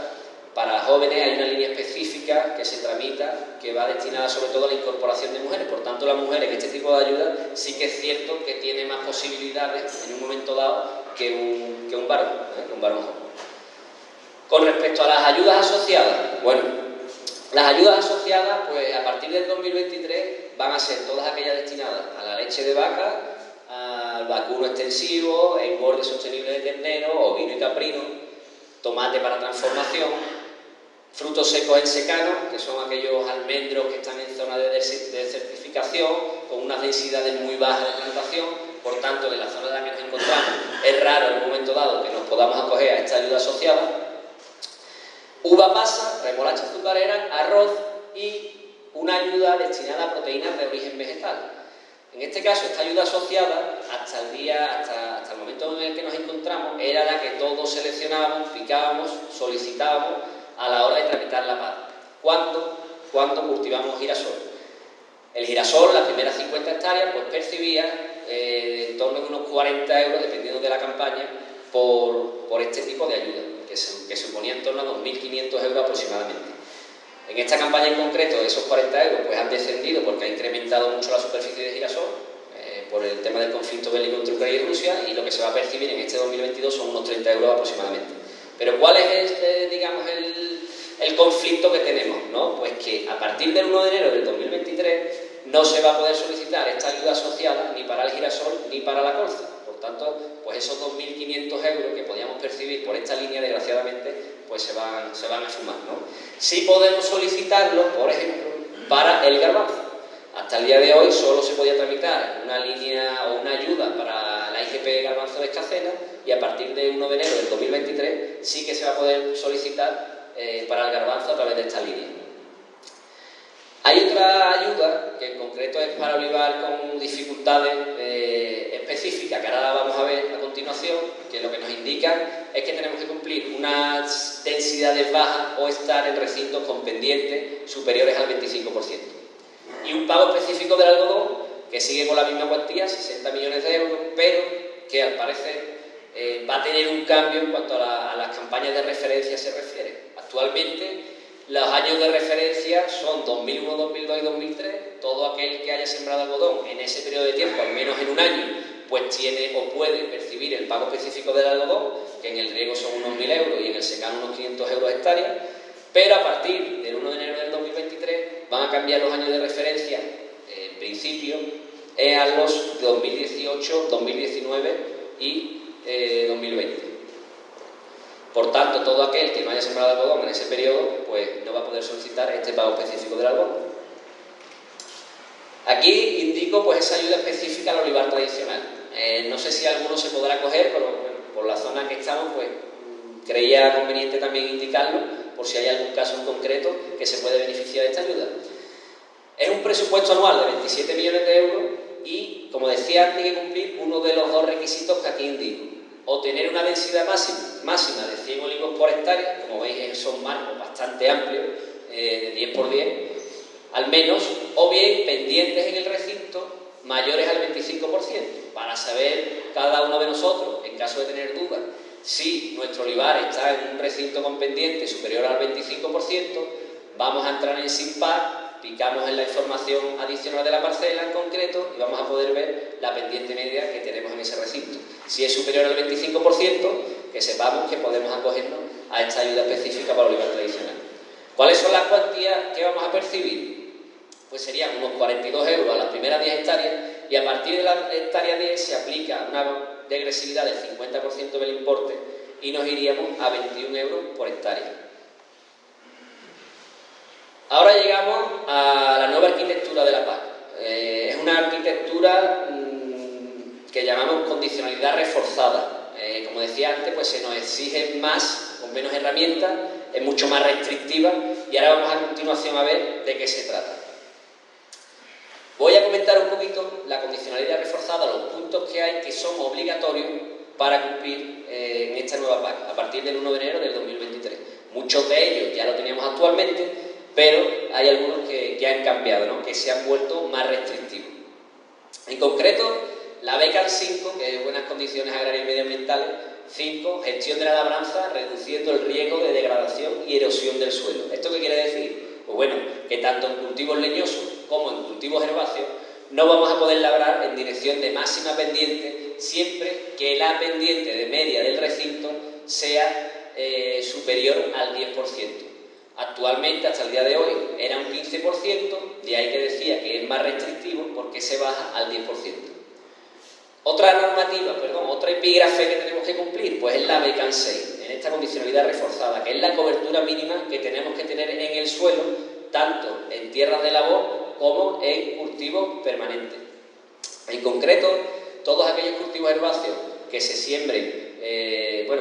[SPEAKER 4] para jóvenes hay una línea específica que se tramita, que va destinada sobre todo a la incorporación de mujeres. Por tanto, la mujer en este tipo de ayuda sí que es cierto que tiene más posibilidades en un momento dado que un varón, que un varón joven. Con respecto a las ayudas asociadas, las ayudas asociadas, pues a partir del 2023 van a ser todas aquellas destinadas a la leche de vaca, al vacuno extensivo, engorde sostenible de ternero, ovino y caprino, tomate para transformación, frutos secos en secano, que son aquellos almendros que están en zona de desertificación, con unas densidades muy bajas de plantación. Por tanto, en la zona en la que nos encontramos es raro en un momento dado que nos podamos acoger a esta ayuda asociada. Uva pasa, remolacha azucarera, arroz y una ayuda destinada a proteínas de origen vegetal. En este caso, esta ayuda asociada, hasta el momento en el que nos encontramos, era la que todos seleccionábamos, picábamos, solicitábamos a la hora de tramitar la PAC. ¿Cuándo cultivamos girasol? El girasol, las primeras 50 hectáreas, pues percibía en torno de unos 40 euros, dependiendo de la campaña, por este tipo de ayuda, que suponía en torno a 2.500 euros aproximadamente. En esta campaña en concreto, esos 40 euros pues han descendido porque ha incrementado mucho la superficie de girasol por el tema del conflicto bélico entre Ucrania y Rusia, y lo que se va a percibir en este 2022 son unos 30 euros aproximadamente. Pero ¿cuál es digamos, el conflicto que tenemos, ¿no? Pues que a partir del 1 de enero del 2023 no se va a poder solicitar esta ayuda asociada ni para el girasol ni para la colza. Por tanto, pues esos 2.500 euros que podíamos percibir por esta línea, desgraciadamente, pues se van a sumar, ¿no? Sí podemos solicitarlo, por ejemplo, para el garbanzo. Hasta el día de hoy solo se podía tramitar una línea o una ayuda para la IGP garbanzo de Escacena, y a partir del 1 de enero del 2023 sí que se va a poder solicitar para el garbanzo a través de esta línea. Hay otra ayuda que en concreto es para olivar con dificultades específicas, que ahora la vamos a ver a continuación, que lo que nos indica es que tenemos que cumplir unas densidades bajas o estar en recintos con pendientes superiores al 25%. Y un pago específico del algodón que sigue con la misma cuantía, 60 millones de euros, pero que al parecer va a tener un cambio en cuanto a las campañas de referencia se refiere. Actualmente los años de referencia son 2001, 2002 y 2003. Todo aquel que haya sembrado algodón en ese periodo de tiempo, al menos en un año, pues tiene o puede percibir el pago específico del algodón, que en el riego son unos 1.000 euros y en el secano unos 500 euros hectárea, pero a partir del 1 de enero del 2023 van a cambiar los años de referencia, en principio, a los 2018, 2019 y 2020. Por tanto, todo aquel que no haya sembrado algodón en ese periodo, pues no va a poder solicitar este pago específico del algodón. Aquí indico pues esa ayuda específica al olivar tradicional. No sé si alguno se podrá coger, pero por la zona que estamos, pues creía conveniente también indicarlo, por si hay algún caso en concreto que se puede beneficiar de esta ayuda. Es un presupuesto anual de 27 millones de euros y, como decía, tiene que cumplir uno de los dos requisitos que aquí indico. O tener una densidad máxima de 100 olivos por hectárea, como veis son marcos bastante amplios, de 10 por 10, al menos, o bien pendientes en el recinto mayores al 25%, para saber cada uno de nosotros, en caso de tener dudas, si nuestro olivar está en un recinto con pendiente superior al 25%, vamos a entrar en SIMPAC, picamos en la información adicional de la parcela en concreto y vamos a poder ver la pendiente media que tenemos en ese recinto. Si es superior al 25%, que sepamos que podemos acogernos a esta ayuda específica para olivar tradicional. ¿Cuáles son las cuantías que vamos a percibir? Pues serían unos 42 euros a las primeras 10 hectáreas y a partir de la hectárea 10 se aplica una degresividad del 50% del importe y nos iríamos a 21 euros por hectárea. Ahora llegamos a la nueva arquitectura de la PAC. Es una arquitectura que llamamos condicionalidad reforzada. Como decía antes, pues se nos exige más, con menos herramientas, es mucho más restrictiva y ahora vamos a continuación a ver de qué se trata. Voy a comentar un poquito la condicionalidad reforzada, los puntos que hay que son obligatorios para cumplir en esta nueva PAC, a partir del 1 de enero del 2023. Muchos de ellos ya lo teníamos actualmente, pero hay algunos que han cambiado, ¿no? Que se han vuelto más restrictivos. En concreto, la BECAL 5, que es Buenas Condiciones Agrarias y Medioambientales, 5, gestión de la labranza, reduciendo el riesgo de degradación y erosión del suelo. ¿Esto qué quiere decir? Pues bueno, que tanto en cultivos leñosos como en cultivos herbáceos no vamos a poder labrar en dirección de máxima pendiente siempre que la pendiente de media del recinto sea superior al 10%. Actualmente, hasta el día de hoy, era un 15%, de ahí que decía que es más restrictivo porque se baja al 10%. Otra normativa, otra epígrafe que tenemos que cumplir, pues es la BECAN 6, en esta condicionalidad reforzada, que es la cobertura mínima que tenemos que tener en el suelo, tanto en tierras de labor como en cultivos permanentes. En concreto, todos aquellos cultivos herbáceos que se siembren,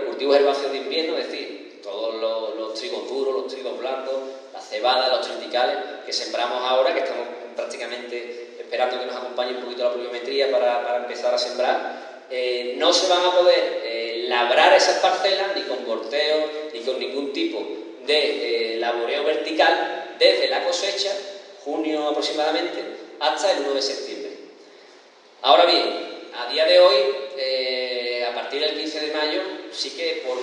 [SPEAKER 4] cultivos herbáceos de invierno, es decir, todos los trigos duros, los trigos blandos, la cebada, los triticales que sembramos ahora, que estamos prácticamente esperando que nos acompañe un poquito la pluviometría para empezar a sembrar, no se van a poder labrar esas parcelas ni con gorteo ni con ningún tipo de laboreo vertical desde la cosecha, junio aproximadamente, hasta el 1 de septiembre. Ahora bien, a día de hoy, a partir del 15 de mayo, sí que por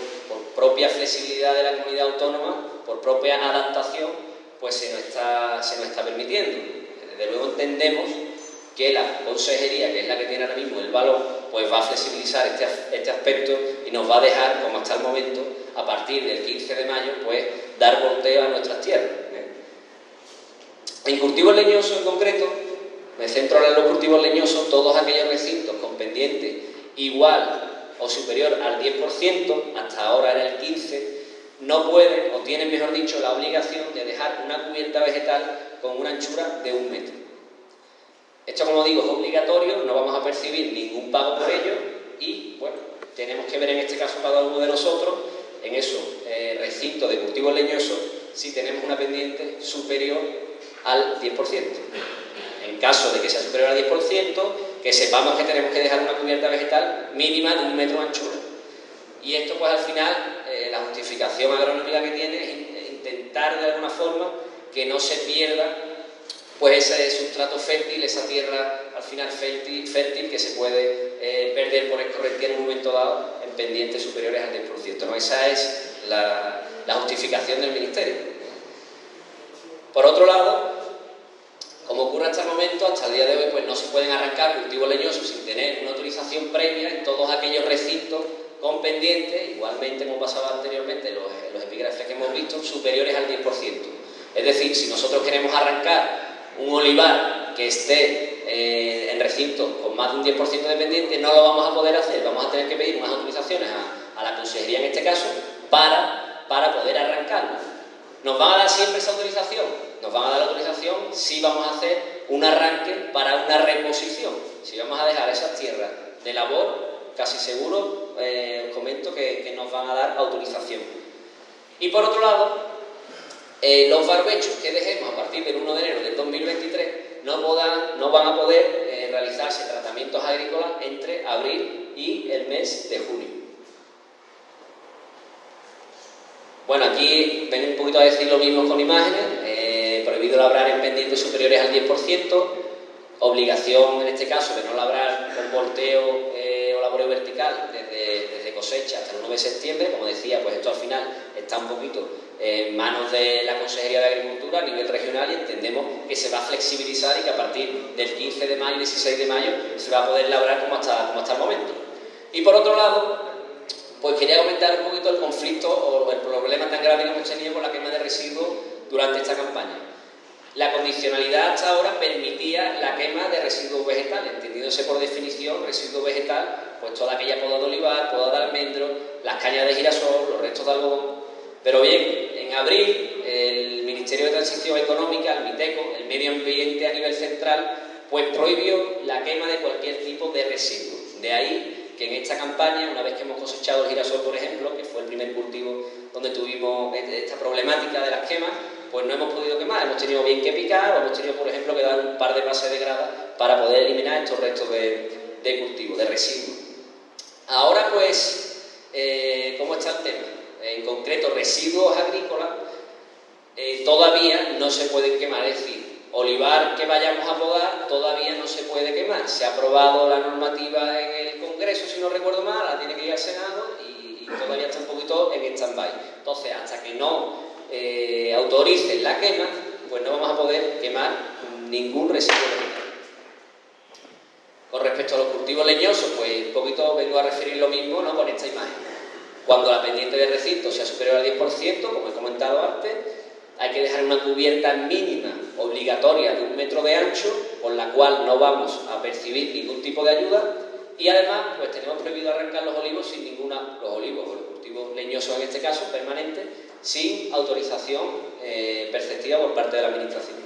[SPEAKER 4] propia flexibilidad de la comunidad autónoma, por propia adaptación, pues se nos está permitiendo. Desde luego entendemos que la consejería, que es la que tiene ahora mismo el balón, pues va a flexibilizar este aspecto y nos va a dejar, como hasta el momento, a partir del 15 de mayo, pues dar volteo a nuestras tierras. En cultivos leñosos en concreto, me centro ahora en los cultivos leñosos, todos aquellos recintos con pendiente igual o superior al 10%, hasta ahora era el 15%, no pueden, o tienen mejor dicho, la obligación de dejar una cubierta vegetal con una anchura de 1 metro. Esto, como digo, es obligatorio, no vamos a percibir ningún pago por ello y, bueno, tenemos que ver en este caso cada uno de nosotros, en esos recintos de cultivos leñosos, si tenemos una pendiente superior al 10%. En caso de que sea superior al 10%, que sepamos que tenemos que dejar una cubierta vegetal mínima de 1 metro de anchura. Y esto, pues al final, la justificación agronómica que tiene es intentar de alguna forma que no se pierda pues ese sustrato fértil, esa tierra al final fértil que se puede perder por escorrentía en un momento dado en pendientes superiores al 10%, ¿no? Esa es la justificación del Ministerio. Por otro lado, como ocurre hasta el momento, hasta el día de hoy, pues no se pueden arrancar cultivos leñosos sin tener una autorización previa en todos aquellos recintos con pendientes, igualmente como pasaba anteriormente los epígrafes que hemos visto, superiores al 10%. Es decir, si nosotros queremos arrancar un olivar que esté en recintos con más de un 10% de pendiente, no lo vamos a poder hacer, vamos a tener que pedir unas autorizaciones a la consejería en este caso para poder arrancarlo. ¿Nos van a dar siempre esa autorización? Nos van a dar la autorización si vamos a hacer un arranque para una reposición. Si vamos a dejar esas tierras de labor, casi seguro os comento que nos van a dar autorización. Y por otro lado, los barbechos que dejemos a partir del 1 de enero del 2023 no van a poder realizarse tratamientos agrícolas entre abril y el mes de junio. Bueno, aquí ven un poquito a decir lo mismo con imágenes. Prohibido labrar en pendientes superiores al 10%, obligación en este caso de no labrar con volteo o laboreo vertical desde cosecha hasta el 9 de septiembre. Como decía, pues esto al final está un poquito en manos de la Consejería de Agricultura a nivel regional y entendemos que se va a flexibilizar y que a partir del 15 de mayo y 16 de mayo se va a poder labrar como hasta el momento. Y por otro lado, pues quería comentar un poquito el conflicto o el problema tan grave que hemos tenido con la quema de residuos durante esta campaña. La condicionalidad hasta ahora permitía la quema de residuos vegetales, entendiéndose por definición residuo vegetal, pues toda aquella poda de olivar, poda de almendro, las cañas de girasol, los restos de algodón. Pero bien, en abril el Ministerio de Transición Económica, el MITECO, el Medio Ambiente a nivel central, pues prohibió la quema de cualquier tipo de residuo. De ahí que en esta campaña, una vez que hemos cosechado el girasol, por ejemplo, que fue el primer cultivo donde tuvimos esta problemática de las quemas, pues no hemos podido quemar, hemos tenido bien que picar o hemos tenido, por ejemplo, que dar un par de pases de grada para poder eliminar estos restos de cultivo, de residuos. Ahora, pues, ¿cómo está el tema? En concreto, residuos agrícolas todavía no se pueden quemar, es decir, olivar que vayamos a podar todavía no se puede quemar. Se ha aprobado la normativa en el Congreso, si no recuerdo mal, la tiene que ir al Senado y todavía está un poquito en stand-by. Entonces, hasta que no autoricen la quema, pues no vamos a poder quemar ningún residuo vegetal. Con respecto a los cultivos leñosos, pues un poquito vengo a referir lo mismo, ¿no?, con esta imagen. Cuando la pendiente de recinto sea superior al 10%, como he comentado antes, hay que dejar una cubierta mínima obligatoria de 1 metro de ancho, con la cual no vamos a percibir ningún tipo de ayuda, y además pues tenemos prohibido arrancar los olivos sin ninguna, los olivos o los cultivos leñosos en este caso, permanentes, sin autorización perceptiva por parte de la Administración.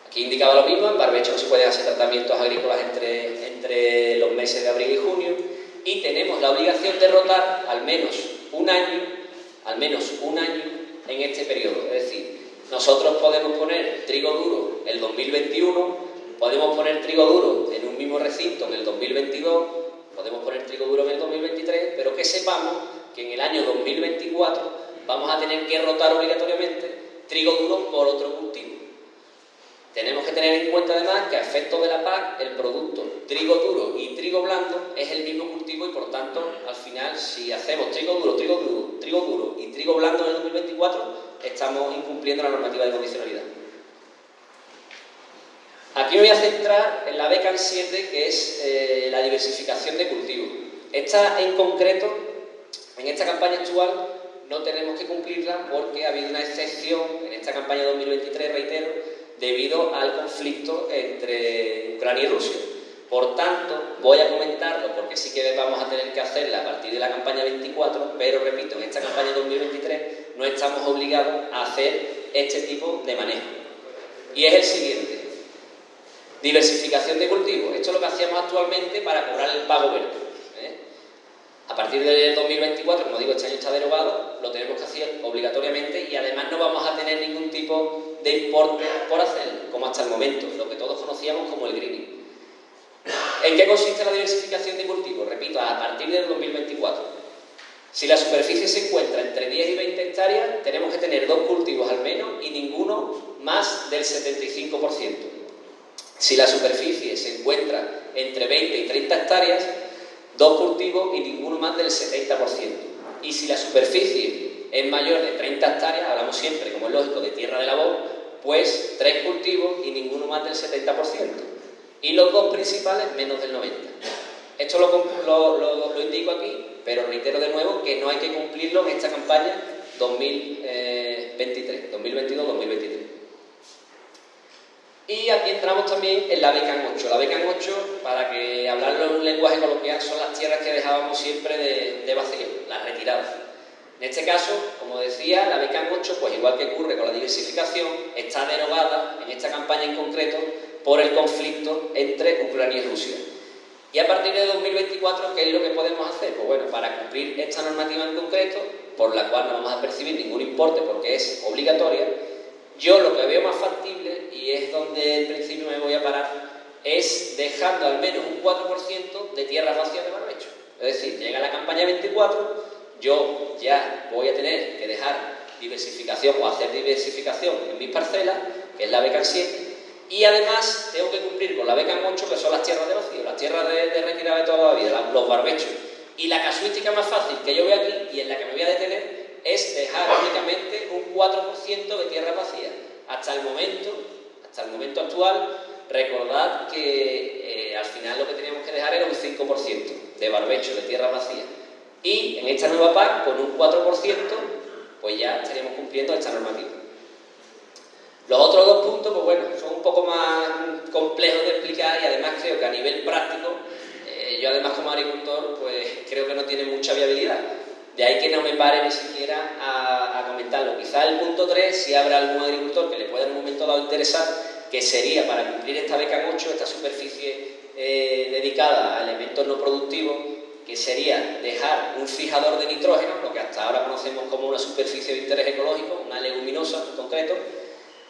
[SPEAKER 4] Aquí indicaba lo mismo, en barbecho no se pueden hacer tratamientos agrícolas entre los meses de abril y junio, y tenemos la obligación de rotar al menos un año en este periodo. Es decir, nosotros podemos poner trigo duro el 2021, podemos poner trigo duro en un mismo recinto en el 2022, podemos poner trigo duro en el 2023, pero que sepamos que en el año 2024 vamos a tener que rotar obligatoriamente trigo duro por otro cultivo. Tenemos que tener en cuenta además que a efectos de la PAC el producto trigo duro y trigo blando es el mismo cultivo y por tanto al final si hacemos trigo duro y trigo blando en el 2024 estamos incumpliendo la normativa de condicionalidad. Aquí me voy a centrar en la BECAN 7, que es la diversificación de cultivos. Esta en concreto, en esta campaña actual no tenemos que cumplirla porque ha habido una excepción en esta campaña 2023, reitero, debido al conflicto entre Ucrania y Rusia. Por tanto, voy a comentarlo porque sí que vamos a tener que hacerla a partir de la campaña 24, pero repito, en esta campaña 2023 no estamos obligados a hacer este tipo de manejo. Y es el siguiente: diversificación de cultivos. Esto es lo que hacíamos actualmente para cobrar el pago verde. A partir del 2024, como digo, este año está derogado, lo tenemos que hacer obligatoriamente y además no vamos a tener ningún tipo de importe por hacer, como hasta el momento, lo que todos conocíamos como el greening. ¿En qué consiste la diversificación de cultivos? Repito, a partir del 2024. Si la superficie se encuentra entre 10 y 20 hectáreas, tenemos que tener 2 cultivos al menos y ninguno más del 75%. Si la superficie se encuentra entre 20 y 30 hectáreas, 2 cultivos y ninguno más del 70%. Y si la superficie es mayor de 30 hectáreas, hablamos siempre, como es lógico, de tierra de labor, pues 3 cultivos y ninguno más del 70%. Y los 2 principales menos del 90%. Esto lo indico aquí, pero reitero de nuevo que no hay que cumplirlo en esta campaña 2023, 2022-2023. Y aquí entramos también en la BCAN 8. La BCAN 8, para que hablarlo en un lenguaje coloquial, son las tierras que dejábamos siempre de vacío, las retiradas. En este caso, como decía, la BCAN 8, pues igual que ocurre con la diversificación, está derogada en esta campaña en concreto por el conflicto entre Ucrania y Rusia. Y a partir de 2024, ¿qué es lo que podemos hacer? Pues bueno, para cumplir esta normativa en concreto, por la cual no vamos a percibir ningún importe porque es obligatoria, yo lo que veo más factible, y es donde en principio me voy a parar, es dejando al menos un 4% de tierras vacías de barbecho. Es decir, llega la campaña 24, yo ya voy a tener que dejar diversificación o hacer diversificación en mis parcelas, que es la BCAN 7, y además tengo que cumplir con la BCAN 8, que son las tierras de vacío, las tierras de retirada de toda la vida, los barbechos. Y la casuística más fácil que yo veo aquí, y en la que me voy a detener, es dejar únicamente un 4% de tierra vacía. Hasta el momento actual, recordad que al final lo que teníamos que dejar era un 5% de barbecho, de tierra vacía. Y en esta nueva PAC, con un 4%, pues ya estaríamos cumpliendo esta normativa. Los otros 2 puntos, pues bueno, son un poco más complejos de explicar y además creo que a nivel práctico, yo además como agricultor, pues creo que no tiene mucha viabilidad. De ahí que no me pare ni siquiera a comentarlo. Quizá el punto 3, si habrá algún agricultor que le pueda en un momento dado interesar, que sería para cumplir esta BCAN 8, esta superficie dedicada a elementos no productivos, que sería dejar un fijador de nitrógeno, lo que hasta ahora conocemos como una superficie de interés ecológico, una leguminosa en concreto,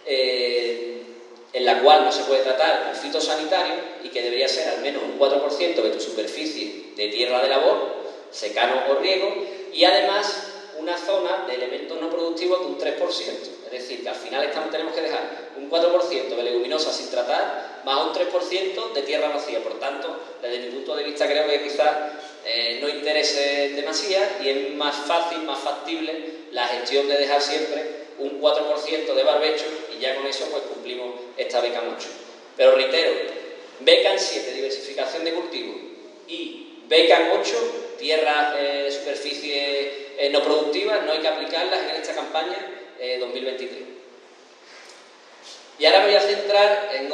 [SPEAKER 4] en la cual no se puede tratar con fitosanitario y que debería ser al menos un 4% de tu superficie de tierra de labor, secano o riego, y además una zona de elementos no productivos de un 3%. Es decir, que al final tenemos que dejar un 4% de leguminosa sin tratar, más un 3% de tierra vacía. Por tanto, desde mi punto de vista creo que quizás no interese demasiado y es más fácil, más factible la gestión de dejar siempre un 4% de barbecho y ya con eso pues cumplimos esta BCAN 8. Pero reitero, BCAN 7, diversificación de cultivos, y BCAN 8, tierras, superficie no productivas, no hay que aplicarlas en esta campaña 2023. Y ahora me voy a centrar en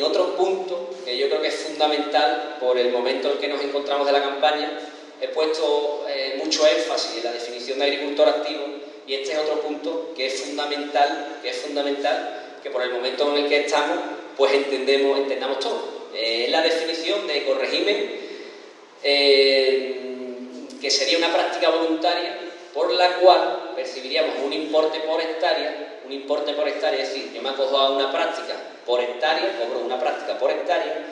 [SPEAKER 4] otro punto que yo creo que es fundamental por el momento en el que nos encontramos de la campaña. He puesto mucho énfasis en la definición de agricultor activo y este es otro punto que es fundamental, que por el momento en el que estamos pues entendamos todo. La definición de ecorrégimen, que sería una práctica voluntaria por la cual percibiríamos un importe por hectárea, es decir, yo me acojo a una práctica por hectárea, cobro una práctica por hectárea,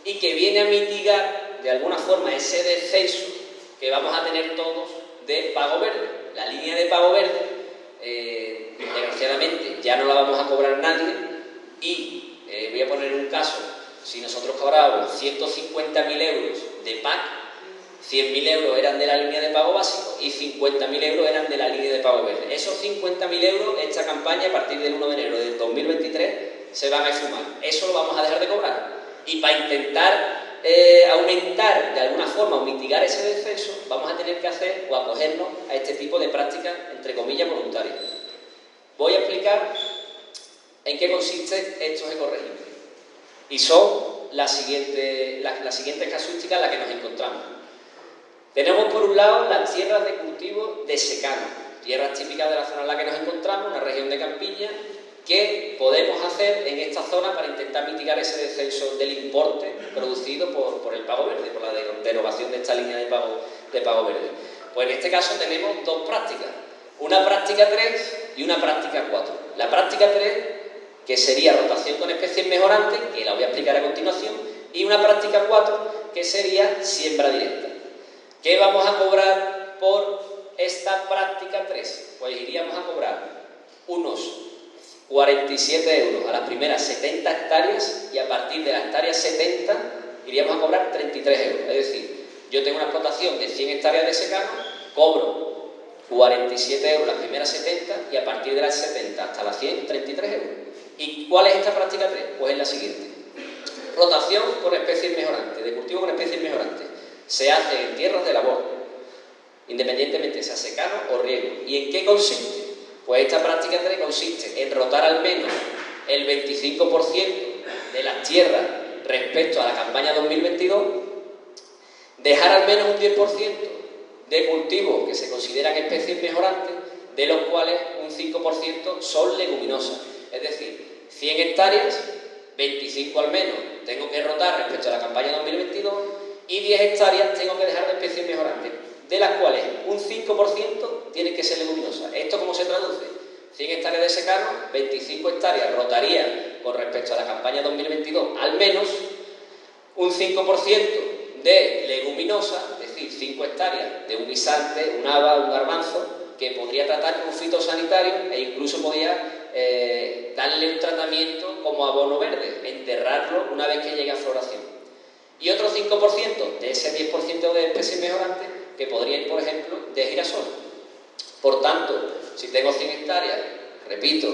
[SPEAKER 4] y que viene a mitigar de alguna forma ese descenso que vamos a tener todos de pago verde. La línea de pago verde, desgraciadamente, ya no la vamos a cobrar nadie, y voy a poner un caso: si nosotros cobrábamos 150.000 euros de PAC, 100.000 euros eran de la línea de pago básico y 50.000 euros eran de la línea de pago verde. Esos 50.000 euros, esta campaña, a partir del 1 de enero del 2023, se van a esfumar. Eso lo vamos a dejar de cobrar. Y para intentar aumentar de alguna forma o mitigar ese descenso, vamos a tener que hacer o acogernos a este tipo de prácticas, entre comillas, voluntarias. Voy a explicar en qué consisten estos ecorregímenes. Y son las siguientes casuísticas en las que nos encontramos. Tenemos por un lado las tierras de cultivo de secano, tierras típicas de la zona en la que nos encontramos, una región de campiña, que podemos hacer en esta zona para intentar mitigar ese descenso del importe producido por el pago verde, por la derogación de esta línea de pago verde. Pues en este caso tenemos 2 prácticas. Una práctica 3, y una práctica 4. La práctica 3, que sería rotación con especies mejorantes, que la voy a explicar a continuación, y una práctica 4, que sería siembra directa. ¿Qué vamos a cobrar por esta práctica 3? Pues iríamos a cobrar unos 47 euros a las primeras 70 hectáreas y a partir de las hectáreas 70 iríamos a cobrar 33 euros. Es decir, yo tengo una explotación de 100 hectáreas de secano, cobro 47 euros las primeras 70 y a partir de las 70 hasta las 100, 33 euros. ¿Y cuál es esta práctica 3? Pues es la siguiente. Rotación con especies mejorantes, de cultivo con especies mejorantes. Se hace en tierras de labor, independientemente sea secano o riego. ¿Y en qué consiste? Pues esta práctica 3 consiste en rotar al menos el 25% de las tierras respecto a la campaña 2022, dejar al menos un 10% de cultivos que se consideran especies mejorantes, de los cuales un 5% son leguminosas. Es decir, 100 hectáreas, 25 al menos tengo que rotar respecto a la campaña 2022 y 10 hectáreas tengo que dejar de especies mejorantes, de las cuales un 5% tiene que ser leguminosa. ¿Esto cómo se traduce? 100 hectáreas de secano, 25 hectáreas rotaría con respecto a la campaña 2022, al menos un 5% de leguminosa, es decir, 5 hectáreas de un guisante, un haba, un garbanzo, que podría tratar con fitosanitarios e incluso podría darle un tratamiento como abono verde, enterrarlo una vez que llegue a floración. Y otro 5% de ese 10% de especies mejorantes que podría ir, por ejemplo, de girasol. Por tanto, si tengo 100 hectáreas, repito,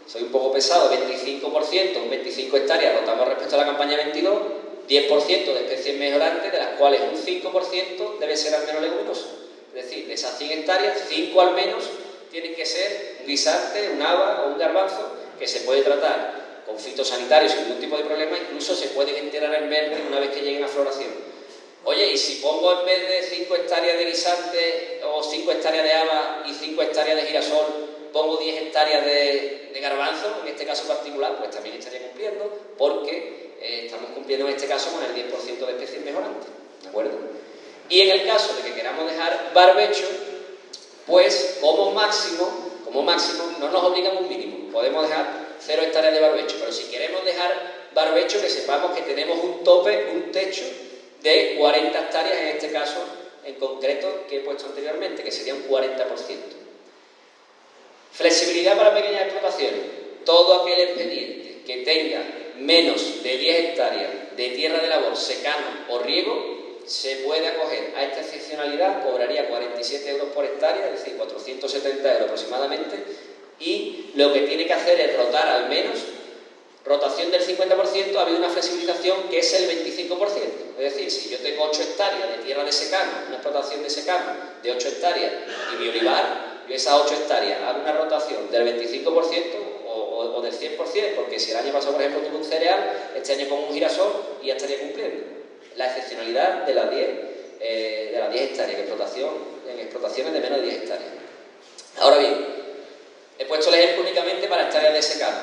[SPEAKER 4] soy un poco pesado, 25%, 25 hectáreas rotamos respecto a la campaña 22, 10% de especies mejorantes, de las cuales un 5% debe ser al menos leguminosa. Es decir, de esas 100 hectáreas, 5 al menos tienen que ser un guisante, un haba o un garbanzo, que se puede tratar con fitosanitarios sin ningún tipo de problema, incluso se pueden enterrar en verde una vez que lleguen a floración. Oye, y si pongo en vez de 5 hectáreas de guisante o 5 hectáreas de haba y 5 hectáreas de girasol, pongo 10 hectáreas de garbanzo, en este caso particular, pues también estaría cumpliendo, porque estamos cumpliendo en este caso con el 10% de especies mejorantes, ¿de acuerdo? Y en el caso de que queramos dejar barbecho, pues como máximo, no nos obligan un mínimo, podemos dejar 0 hectáreas de barbecho, pero si queremos dejar barbecho, que sepamos que tenemos un tope, un techo de 40 hectáreas, en este caso en concreto que he puesto anteriormente, que sería un 40%. Flexibilidad para pequeñas explotaciones. Todo aquel expediente que tenga menos de 10 hectáreas de tierra de labor, secano o riego, se puede acoger a esta excepcionalidad, cobraría 47 euros por hectárea, es decir, 470 euros aproximadamente, y lo que tiene que hacer es rotar al menos, rotación del 50%, ha habido una flexibilización que es el 25%. Es decir, si yo tengo 8 hectáreas de tierra de secano, una explotación de secano de 8 hectáreas y mi olivar, yo esas 8 hectáreas hago una rotación del 25% o del 100%, porque si el año pasado, por ejemplo, tuve un cereal, este año pongo un girasol y ya estaría cumpliendo la excepcionalidad de las 10 hectáreas en explotaciones de menos de 10 hectáreas. Ahora bien, he puesto el ejemplo únicamente para hectáreas de secano.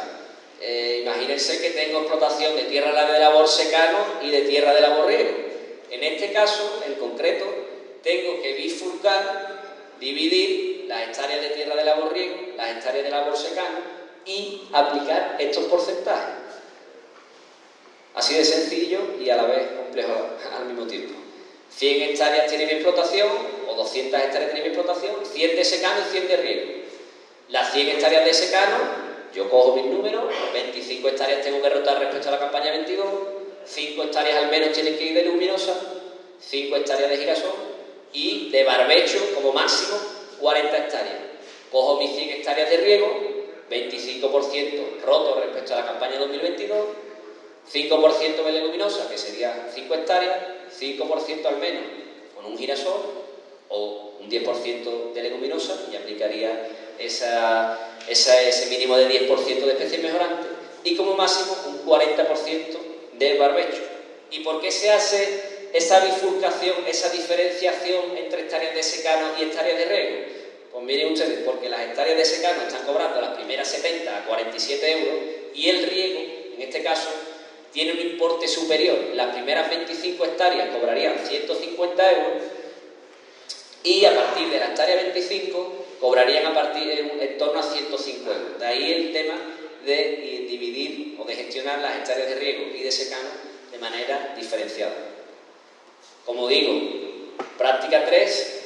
[SPEAKER 4] Imagínense que tengo explotación de tierra de labor secano y de tierra de labor riego. En este caso, en concreto, tengo que bifurcar, dividir las hectáreas de tierra de labor riego, las hectáreas de labor secano y aplicar estos porcentajes. Así de sencillo y a la vez complejo al mismo tiempo. 100 hectáreas tienen explotación, o 200 hectáreas tienen explotación, 100 de secano y 100 de riego. Las 100 hectáreas de secano, yo cojo mis números, 25 hectáreas tengo que rotar respecto a la campaña 22, 5 hectáreas al menos tienen que ir de leguminosa, 5 hectáreas de girasol y de barbecho como máximo 40 hectáreas. Cojo mis 100 hectáreas de riego, 25% roto respecto a la campaña 2022, 5% de leguminosa, que sería 5 hectáreas, 5% al menos con un girasol o un 10% de leguminosa y aplicaría ese mínimo de 10% de especies mejorantes y como máximo un 40% de barbecho. ¿Y por qué se hace esa bifurcación, esa diferenciación entre hectáreas de secano y hectáreas de riego? Pues miren ustedes, porque las hectáreas de secano están cobrando las primeras 70 a 47 euros y el riego, en este caso, tiene un importe superior. Las primeras 25 hectáreas cobrarían 150 euros y a partir de la hectárea 25 cobrarían a partir en torno a 105 euros. De ahí el tema de dividir o de gestionar las hectáreas de riego y de secano de manera diferenciada. Como digo, práctica 3,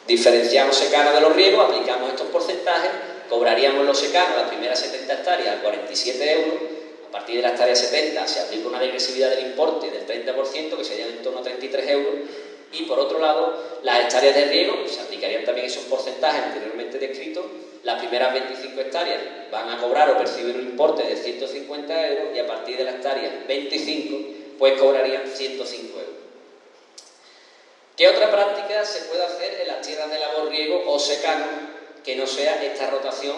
[SPEAKER 4] diferenciamos secano de los riegos, aplicamos estos porcentajes, cobraríamos los secanos las primeras 70 hectáreas a 47 euros, a partir de la hectárea 70 se aplica una degresividad del importe del 30%, que serían en torno a 33 euros, y por otro lado, las hectáreas de riego, se aplicarían también esos porcentajes anteriormente descritos, las primeras 25 hectáreas van a cobrar o percibir un importe de 150 euros y a partir de la hectárea 25 pues cobrarían 105 euros. ¿Qué otra práctica se puede hacer en las tierras de labor, riego o secano que no sea esta rotación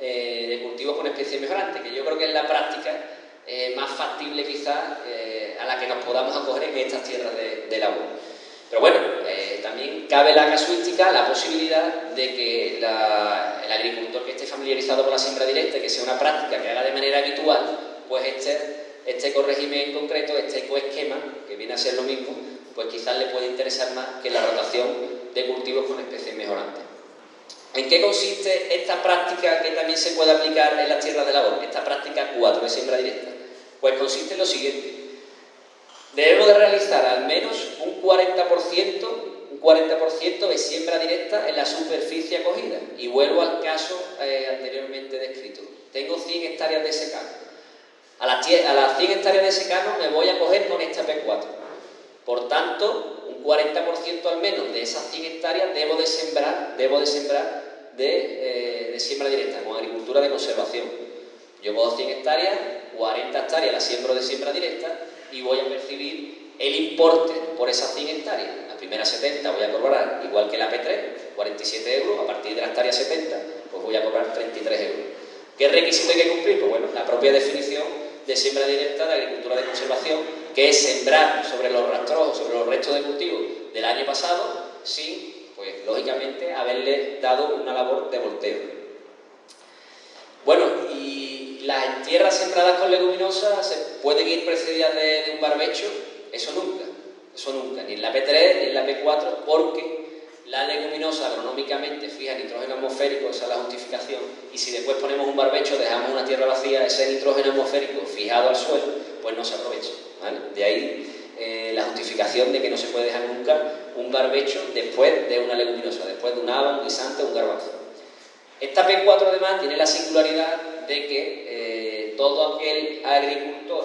[SPEAKER 4] de cultivos con especies mejorantes? Que yo creo que es la práctica más factible quizás a la que nos podamos acoger en estas tierras de labor. Pero bueno, también cabe la casuística, la posibilidad de que el agricultor que esté familiarizado con la siembra directa, que sea una práctica que haga de manera habitual, pues este ecorégimen en concreto, este ecoesquema, que viene a ser lo mismo, pues quizás le puede interesar más que la rotación de cultivos con especies mejorantes. ¿En qué consiste esta práctica que también se puede aplicar en las tierras de labor? Esta práctica 4 de siembra directa. Pues consiste en lo siguiente. Debemos de realizar al menos un 40% de siembra directa en la superficie acogida. Y vuelvo al caso anteriormente descrito. Tengo 100 hectáreas de secano. A las 100 hectáreas de secano me voy a coger con esta P4. Por tanto, un 40% al menos de esas 100 hectáreas debo de sembrar de siembra directa, con agricultura de conservación. Yo cojo 100 hectáreas, 40 hectáreas las siembro de siembra directa y voy a percibir el importe por esas 100 hectáreas. La primera 70 voy a cobrar igual que la P3, 47 euros, a partir de la hectárea 70 pues voy a cobrar 33 euros. ¿Qué requisito hay que cumplir? Pues bueno, la propia definición de siembra directa de agricultura de conservación, que es sembrar sobre los rastrojos, sobre los restos de cultivo del año pasado, sin, pues lógicamente, haberle dado una labor de volteo. Bueno, y las tierras sembradas con leguminosas se pueden ir precedidas de un barbecho, eso nunca, ni en la P3 ni en la P4, porque la leguminosa agronómicamente fija nitrógeno atmosférico, esa es la justificación, y si después ponemos un barbecho, dejamos una tierra vacía, ese nitrógeno atmosférico fijado al suelo, pues no se aprovecha, ¿vale? De ahí la justificación de que no se puede dejar nunca un barbecho después de una leguminosa, después de un haba, un guisante o un garbanzo. Esta P4 además tiene la singularidad de que todo aquel agricultor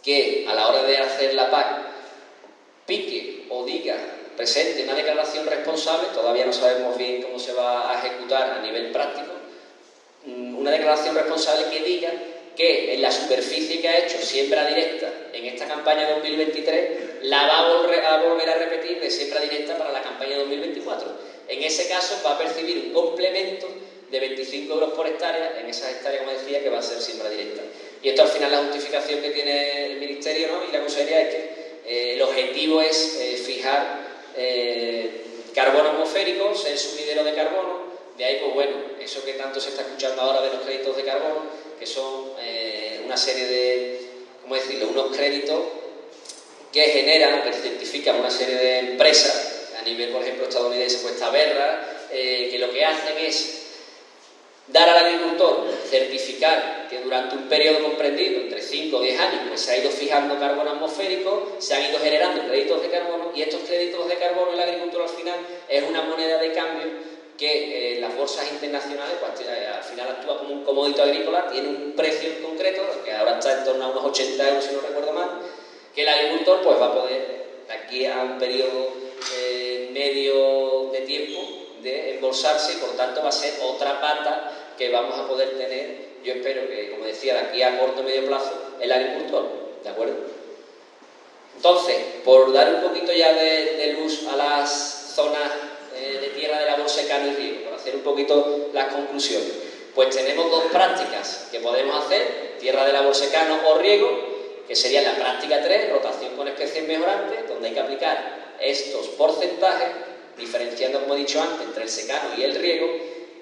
[SPEAKER 4] que a la hora de hacer la PAC pique o diga, presente una declaración responsable, todavía no sabemos bien cómo se va a ejecutar a nivel práctico, una declaración responsable que diga que en la superficie que ha hecho siembra directa en esta campaña 2023 la va a volver a repetir de siembra directa para la campaña 2024. En ese caso va a percibir un complemento de 25 euros por hectárea en esas hectáreas, como decía, que va a ser siembra directa. Y esto al final la justificación que tiene el Ministerio, ¿no?, y la Consejería es que el objetivo es fijar carbono atmosférico, ser sumidero de carbono. De ahí, pues bueno, eso que tanto se está escuchando ahora de los créditos de carbono, que son una serie de, ¿cómo decirlo?, unos créditos que generan, que certifican una serie de empresas a nivel, por ejemplo, estadounidense, pues Taberra, que lo que hacen es dar al agricultor, certificar que durante un periodo comprendido entre 5 o 10 años pues se ha ido fijando carbono atmosférico, se han ido generando créditos de carbono, y estos créditos de carbono en la agricultura al final es una moneda de cambio que las bolsas internacionales pues, al final actúa como un commodity agrícola, tiene un precio en concreto, que ahora está en torno a unos 80 euros si no recuerdo mal, que el agricultor pues va a poder, de aquí a un periodo medio de tiempo, de embolsarse, y por tanto va a ser otra pata que vamos a poder tener, yo espero que, como decía, de aquí a corto o medio plazo, el agricultor, ¿de acuerdo? Entonces, por dar un poquito ya de luz a las zonas de tierra de labor, secano y riego, por hacer un poquito las conclusiones, pues tenemos dos prácticas que podemos hacer, tierra de labor, secano o riego, que sería la práctica 3, rotación con especies mejorantes, donde hay que aplicar estos porcentajes, diferenciando, como he dicho antes, entre el secano y el riego,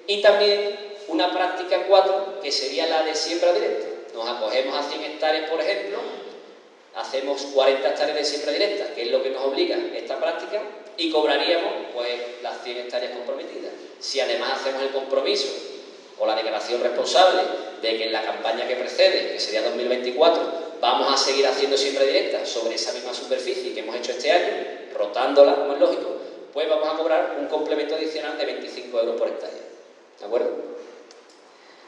[SPEAKER 4] y también una práctica 4, que sería la de siembra directa. Nos acogemos a 100 hectáreas, por ejemplo, hacemos 40 hectáreas de siembra directa, que es lo que nos obliga esta práctica, y cobraríamos pues las 100 hectáreas comprometidas. Si además hacemos el compromiso o la declaración responsable de que en la campaña que precede, que sería 2024, vamos a seguir haciendo siembra directa sobre esa misma superficie que hemos hecho este año, rotándola, como es lógico, pues vamos a cobrar un complemento adicional de 25 euros por hectárea. ¿De acuerdo?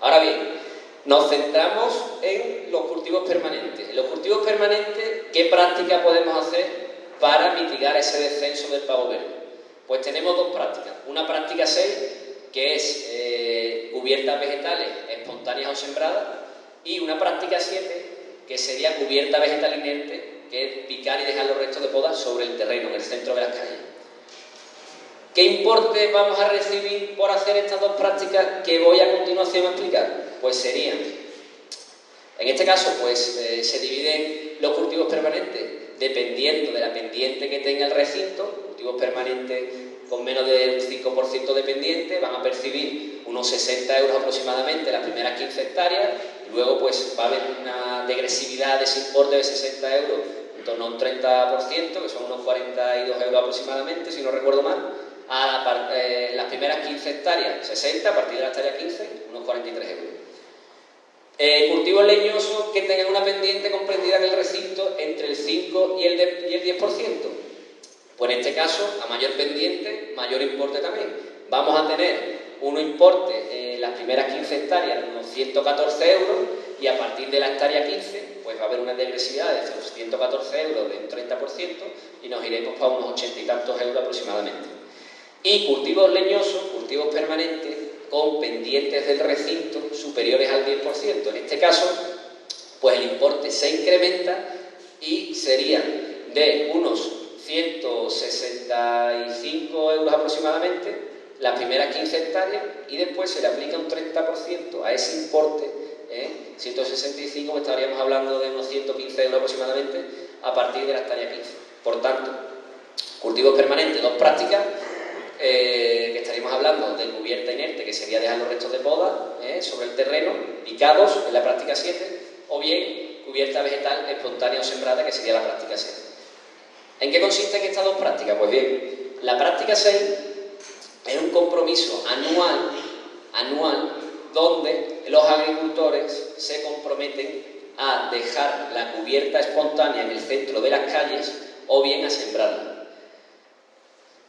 [SPEAKER 4] Ahora bien, nos centramos en los cultivos permanentes. En los cultivos permanentes, ¿qué práctica podemos hacer para mitigar ese descenso del pavo verde? Pues tenemos dos prácticas. Una práctica 6, que es cubiertas vegetales espontáneas o sembradas, y una práctica 7, que sería cubierta vegetal inerte, que es picar y dejar los restos de poda sobre el terreno, en el centro de las calles. ¿Qué importe vamos a recibir por hacer estas dos prácticas que voy a continuación a explicar? Pues serían, en este caso, pues se dividen los cultivos permanentes dependiendo de la pendiente que tenga el recinto. Cultivos permanentes con menos del 5% de pendiente van a percibir unos 60 euros aproximadamente las primeras 15 hectáreas, y luego pues va a haber una degresividad de ese importe de 60 euros en torno a un 30%, que son unos 42 euros aproximadamente, si no recuerdo mal. A las primeras 15 hectáreas 60, a partir de la hectárea 15 unos 43 euros. Cultivos leñosos que tengan una pendiente comprendida en el recinto entre el 5 y el 10%. Pues en este caso, a mayor pendiente, mayor importe también. Vamos a tener un importe en las primeras 15 hectáreas de unos 114 euros, y a partir de la hectárea 15 pues va a haber una degresividad de esos 114 euros de un 30%, y nos iremos para unos 80 y tantos euros aproximadamente. Y cultivos leñosos, cultivos permanentes, con pendientes del recinto superiores al 10%. En este caso, pues el importe se incrementa y sería de unos 165 euros aproximadamente las primeras 15 hectáreas, y después se le aplica un 30% a ese importe, 165, pues estaríamos hablando de unos 115 euros aproximadamente a partir de la hectárea 15. Por tanto, cultivos permanentes, dos prácticas, que estaríamos hablando de cubierta inerte, que sería dejar los restos de poda sobre el terreno, picados en la práctica 7, o bien cubierta vegetal espontánea o sembrada, que sería la práctica 7. ¿En qué consisten estas dos prácticas? Pues bien, la práctica 6 es un compromiso anual donde los agricultores se comprometen a dejar la cubierta espontánea en el centro de las calles o bien a sembrarla.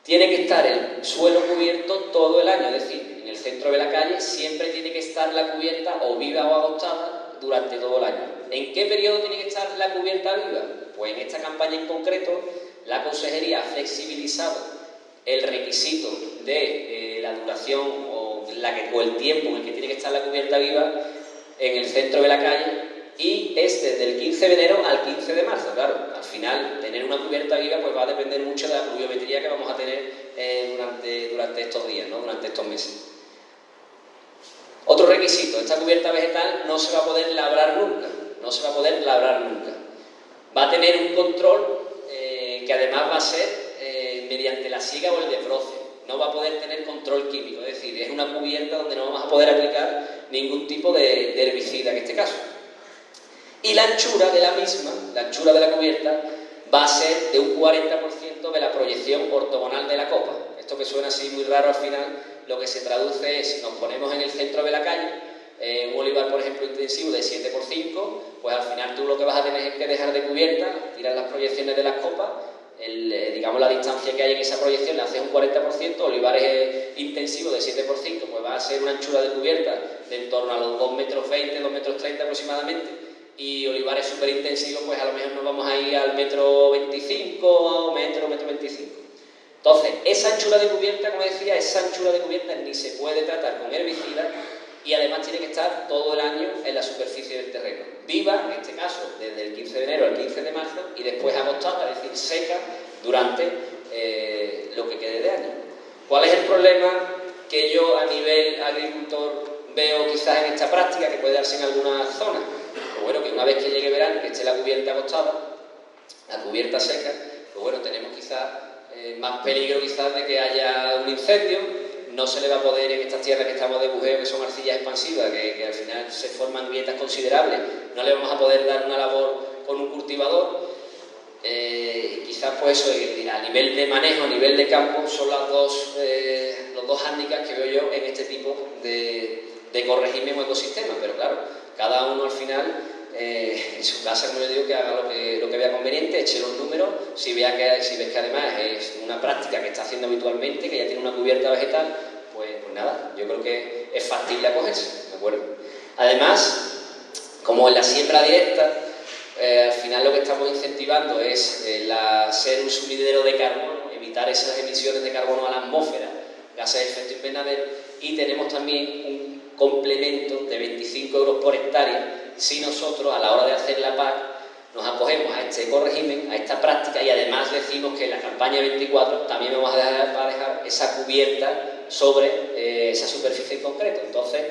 [SPEAKER 4] Tiene que estar el suelo cubierto todo el año, es decir, en el centro de la calle siempre tiene que estar la cubierta o viva o agostada durante todo el año. ¿En qué periodo tiene que estar la cubierta viva? Pues en esta campaña en concreto, la Consejería ha flexibilizado el requisito de la duración o el tiempo en el que tiene que estar la cubierta viva en el centro de la calle, y es desde el 15 de enero al 15 de marzo. Claro, al final tener una cubierta viva pues va a depender mucho de la pluviometría que vamos a tener durante estos días, ¿no? Durante estos meses. Otro requisito: esta cubierta vegetal no se va a poder labrar nunca, va a tener un control que además va a ser mediante la siega o el desbroce. No va a poder tener control químico, es decir, es una cubierta donde no vamos a poder aplicar ningún tipo de herbicida en este caso. Y la anchura de la misma, la anchura de la cubierta, va a ser de un 40% de la proyección ortogonal de la copa. Esto que suena así muy raro al final, lo que se traduce es: nos ponemos en el centro de la calle, un olivar, por ejemplo, intensivo de 7x5, pues al final tú lo que vas a tener es que dejar de cubierta, tirar las proyecciones de las copas, digamos la distancia que hay en esa proyección le haces un 40%, olivares intensivos de 7x5, pues va a ser una anchura de cubierta de en torno a los 2,20 metros, 2,30 metros aproximadamente, y olivares súper intensivos, pues a lo mejor nos vamos a ir al 1,25 o metro 25. Entonces, esa anchura de cubierta, como decía, esa anchura de cubierta ni se puede tratar con herbicidas, y además tiene que estar todo el año en la superficie del terreno, viva, en este caso, desde el 15 de enero al 15 de marzo, y después agostada, es decir, seca, durante lo que quede de año. ¿Cuál es el problema que yo a nivel agricultor veo quizás en esta práctica, que puede darse en algunas zonas? Pues bueno, que una vez que llegue verano, que esté la cubierta agostada, la cubierta seca, pues bueno, tenemos quizás más peligro quizás de que haya un incendio. No se le va a poder, en estas tierras que estamos de bujeo, que son arcillas expansivas, que al final se forman grietas considerables, no le vamos a poder dar una labor con un cultivador. Quizás pues eso, a nivel de manejo, a nivel de campo, son los dos hándicaps que veo yo en este tipo de ecorégimen o ecosistema. Pero claro, cada uno al final en su casa, como yo digo, que haga lo que vea conveniente, eche los números. Si ves que además es una práctica que está haciendo habitualmente, que ya tiene una cubierta vegetal, pues nada, yo creo que es factible acogerse, ¿de acuerdo? Además, como en la siembra directa, al final lo que estamos incentivando es ser un sumidero de carbono, evitar esas emisiones de carbono a la atmósfera, gases de efecto invernadero, y tenemos también un complemento de 25 euros por hectárea si nosotros a la hora de hacer la PAC nos acogemos a este ecorégimen, a esta práctica, y además decimos que en la campaña 24 también vamos a dejar esa cubierta sobre esa superficie en concreto. Entonces,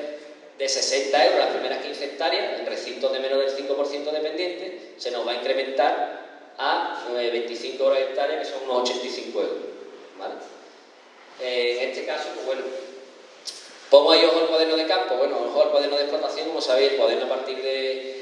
[SPEAKER 4] de 60 euros las primeras 15 hectáreas, en recintos de menos del 5% dependiente, se nos va a incrementar a 25 euros hectárea, que son unos 85 euros. ¿Vale? En este caso, pues bueno, pongo ahí ojo al cuaderno de campo. Bueno, ojo al cuaderno de explotación, como sabéis, el cuaderno a partir de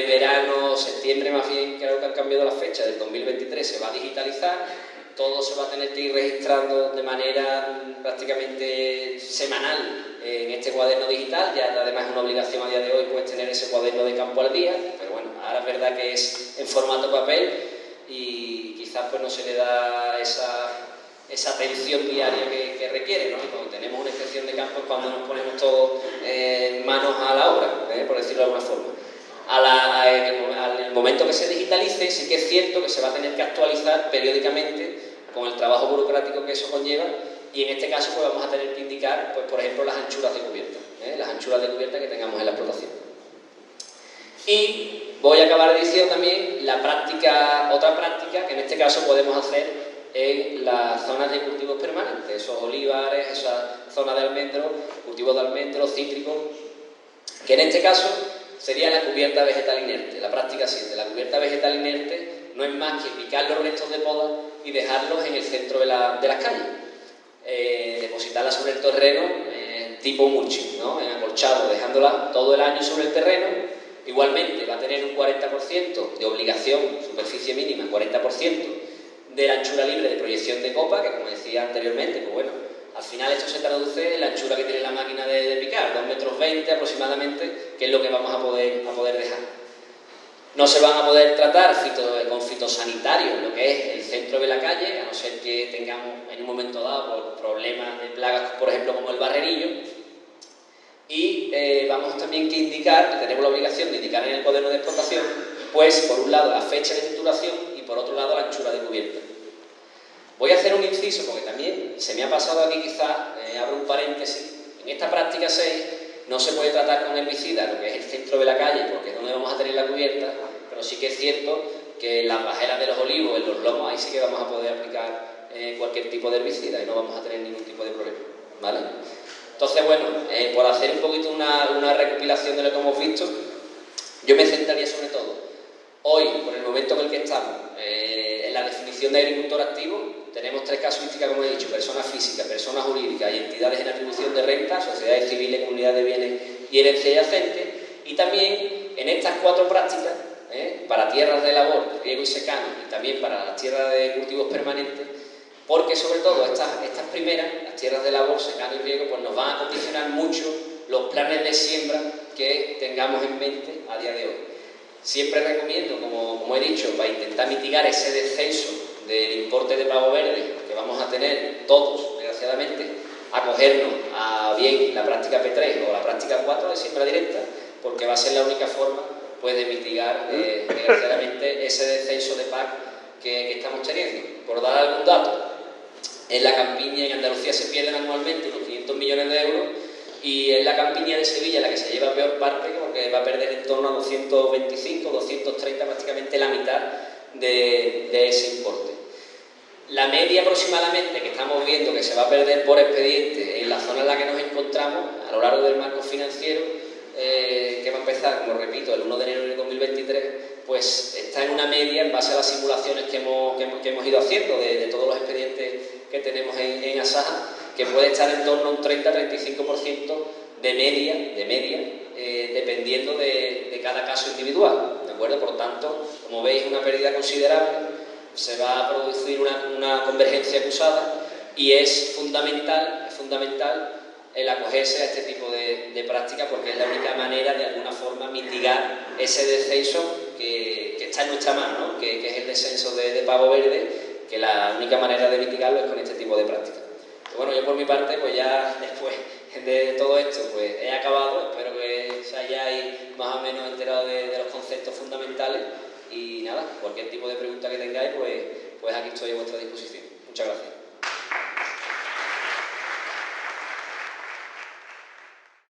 [SPEAKER 4] verano, septiembre más bien, creo que han cambiado la fecha, del 2023 se va a digitalizar, todo se va a tener que ir registrando de manera prácticamente semanal en este cuaderno digital. Ya además es una obligación a día de hoy pues tener ese cuaderno de campo al día, pero bueno, ahora es verdad que es en formato papel y quizás pues no se le da esa atención diaria que requiere, ¿no? Y cuando tenemos una inspección de campo es cuando nos ponemos todos manos a la obra, por decirlo de alguna forma. En el momento que se digitalice, sí que es cierto que se va a tener que actualizar periódicamente con el trabajo burocrático que eso conlleva, y en este caso pues vamos a tener que indicar, pues, por ejemplo, las anchuras de cubierta, las anchuras de cubierta que tengamos en la explotación. Y voy a acabar diciendo también otra práctica que en este caso podemos hacer en las zonas de cultivos permanentes, esos olivares, esas zonas de almendros, cultivos de almendros, cítricos, que en este caso sería la cubierta vegetal inerte. La práctica siguiente: la cubierta vegetal inerte no es más que picar los restos de poda y dejarlos en el centro de las calles, depositarla sobre el terreno tipo mulching, ¿no? En acolchado, dejándola todo el año sobre el terreno. Igualmente va a tener un 40% de obligación, superficie mínima, 40% de la anchura libre de proyección de copa, que como decía anteriormente, pues bueno, al final esto se traduce en la anchura que tiene la máquina de picar, 2,20 metros aproximadamente, que es lo que vamos a poder dejar. No se van a poder tratar con fitosanitarios lo que es el centro de la calle, a no ser que tengamos en un momento dado por problemas de plagas, por ejemplo, como el barrenillo. Y vamos también que indicar, tenemos la obligación de indicar en el cuaderno de explotación, pues por un lado la fecha de titulación y por otro lado la anchura de cubierta. Voy a hacer un inciso porque también se me ha pasado aquí, quizás, abro un paréntesis. En esta práctica 6 no se puede tratar con herbicida lo que es el centro de la calle, porque es donde vamos a tener la cubierta, pero sí que es cierto que en las bajeras de los olivos, en los lomos, ahí sí que vamos a poder aplicar cualquier tipo de herbicida y no vamos a tener ningún tipo de problema, ¿vale? Entonces, bueno, por hacer un poquito una recopilación de lo que hemos visto, yo me centraría sobre todo, hoy, por el momento en el que estamos, en la definición de agricultor activo, tenemos 3 casuísticas, como he dicho: personas físicas, personas jurídicas y entidades en atribución de renta, sociedades civiles, comunidades de bienes y herencia yacente. Y también en estas 4 prácticas, para tierras de labor, riego y secano, y también para las tierras de cultivos permanentes, porque sobre todo estas primeras, las tierras de labor, secano y riego, pues nos van a condicionar mucho los planes de siembra que tengamos en mente a día de hoy. Siempre recomiendo, como he dicho, para intentar mitigar ese descenso del importe de pago verde que vamos a tener todos, desgraciadamente, acogernos a bien la práctica P3 o la práctica 4 de siembra directa, porque va a ser la única forma pues, de mitigar, desgraciadamente, ese descenso de PAC que estamos teniendo. Por dar algún dato, en la campiña en Andalucía se pierden anualmente unos 500 millones de euros, y es la campiña de Sevilla la que se lleva peor parte, porque va a perder en torno a 225, 230, prácticamente la mitad de ese importe. La media aproximadamente que estamos viendo que se va a perder por expediente en la zona en la que nos encontramos a lo largo del marco financiero, que va a empezar, como repito, el 1 de enero de 2023, pues está en una media en base a las simulaciones que hemos ido haciendo de todos los expedientes que tenemos en Asaja, que puede estar en torno a un 30-35% de media, dependiendo de cada caso individual, ¿de acuerdo? Por tanto, como veis, una pérdida considerable, se va a producir una convergencia acusada y es fundamental el acogerse a este tipo de prácticas, porque es la única manera de alguna forma mitigar ese descenso que está en nuestra mano, ¿no? que es el descenso de pavo verde, que la única manera de mitigarlo es con este tipo de prácticas. Y bueno, yo por mi parte, pues ya después de todo esto, pues he acabado. Espero que os hayáis más o menos enterado de los conceptos fundamentales y nada, cualquier tipo de pregunta que tengáis, pues aquí estoy a vuestra disposición. Muchas gracias.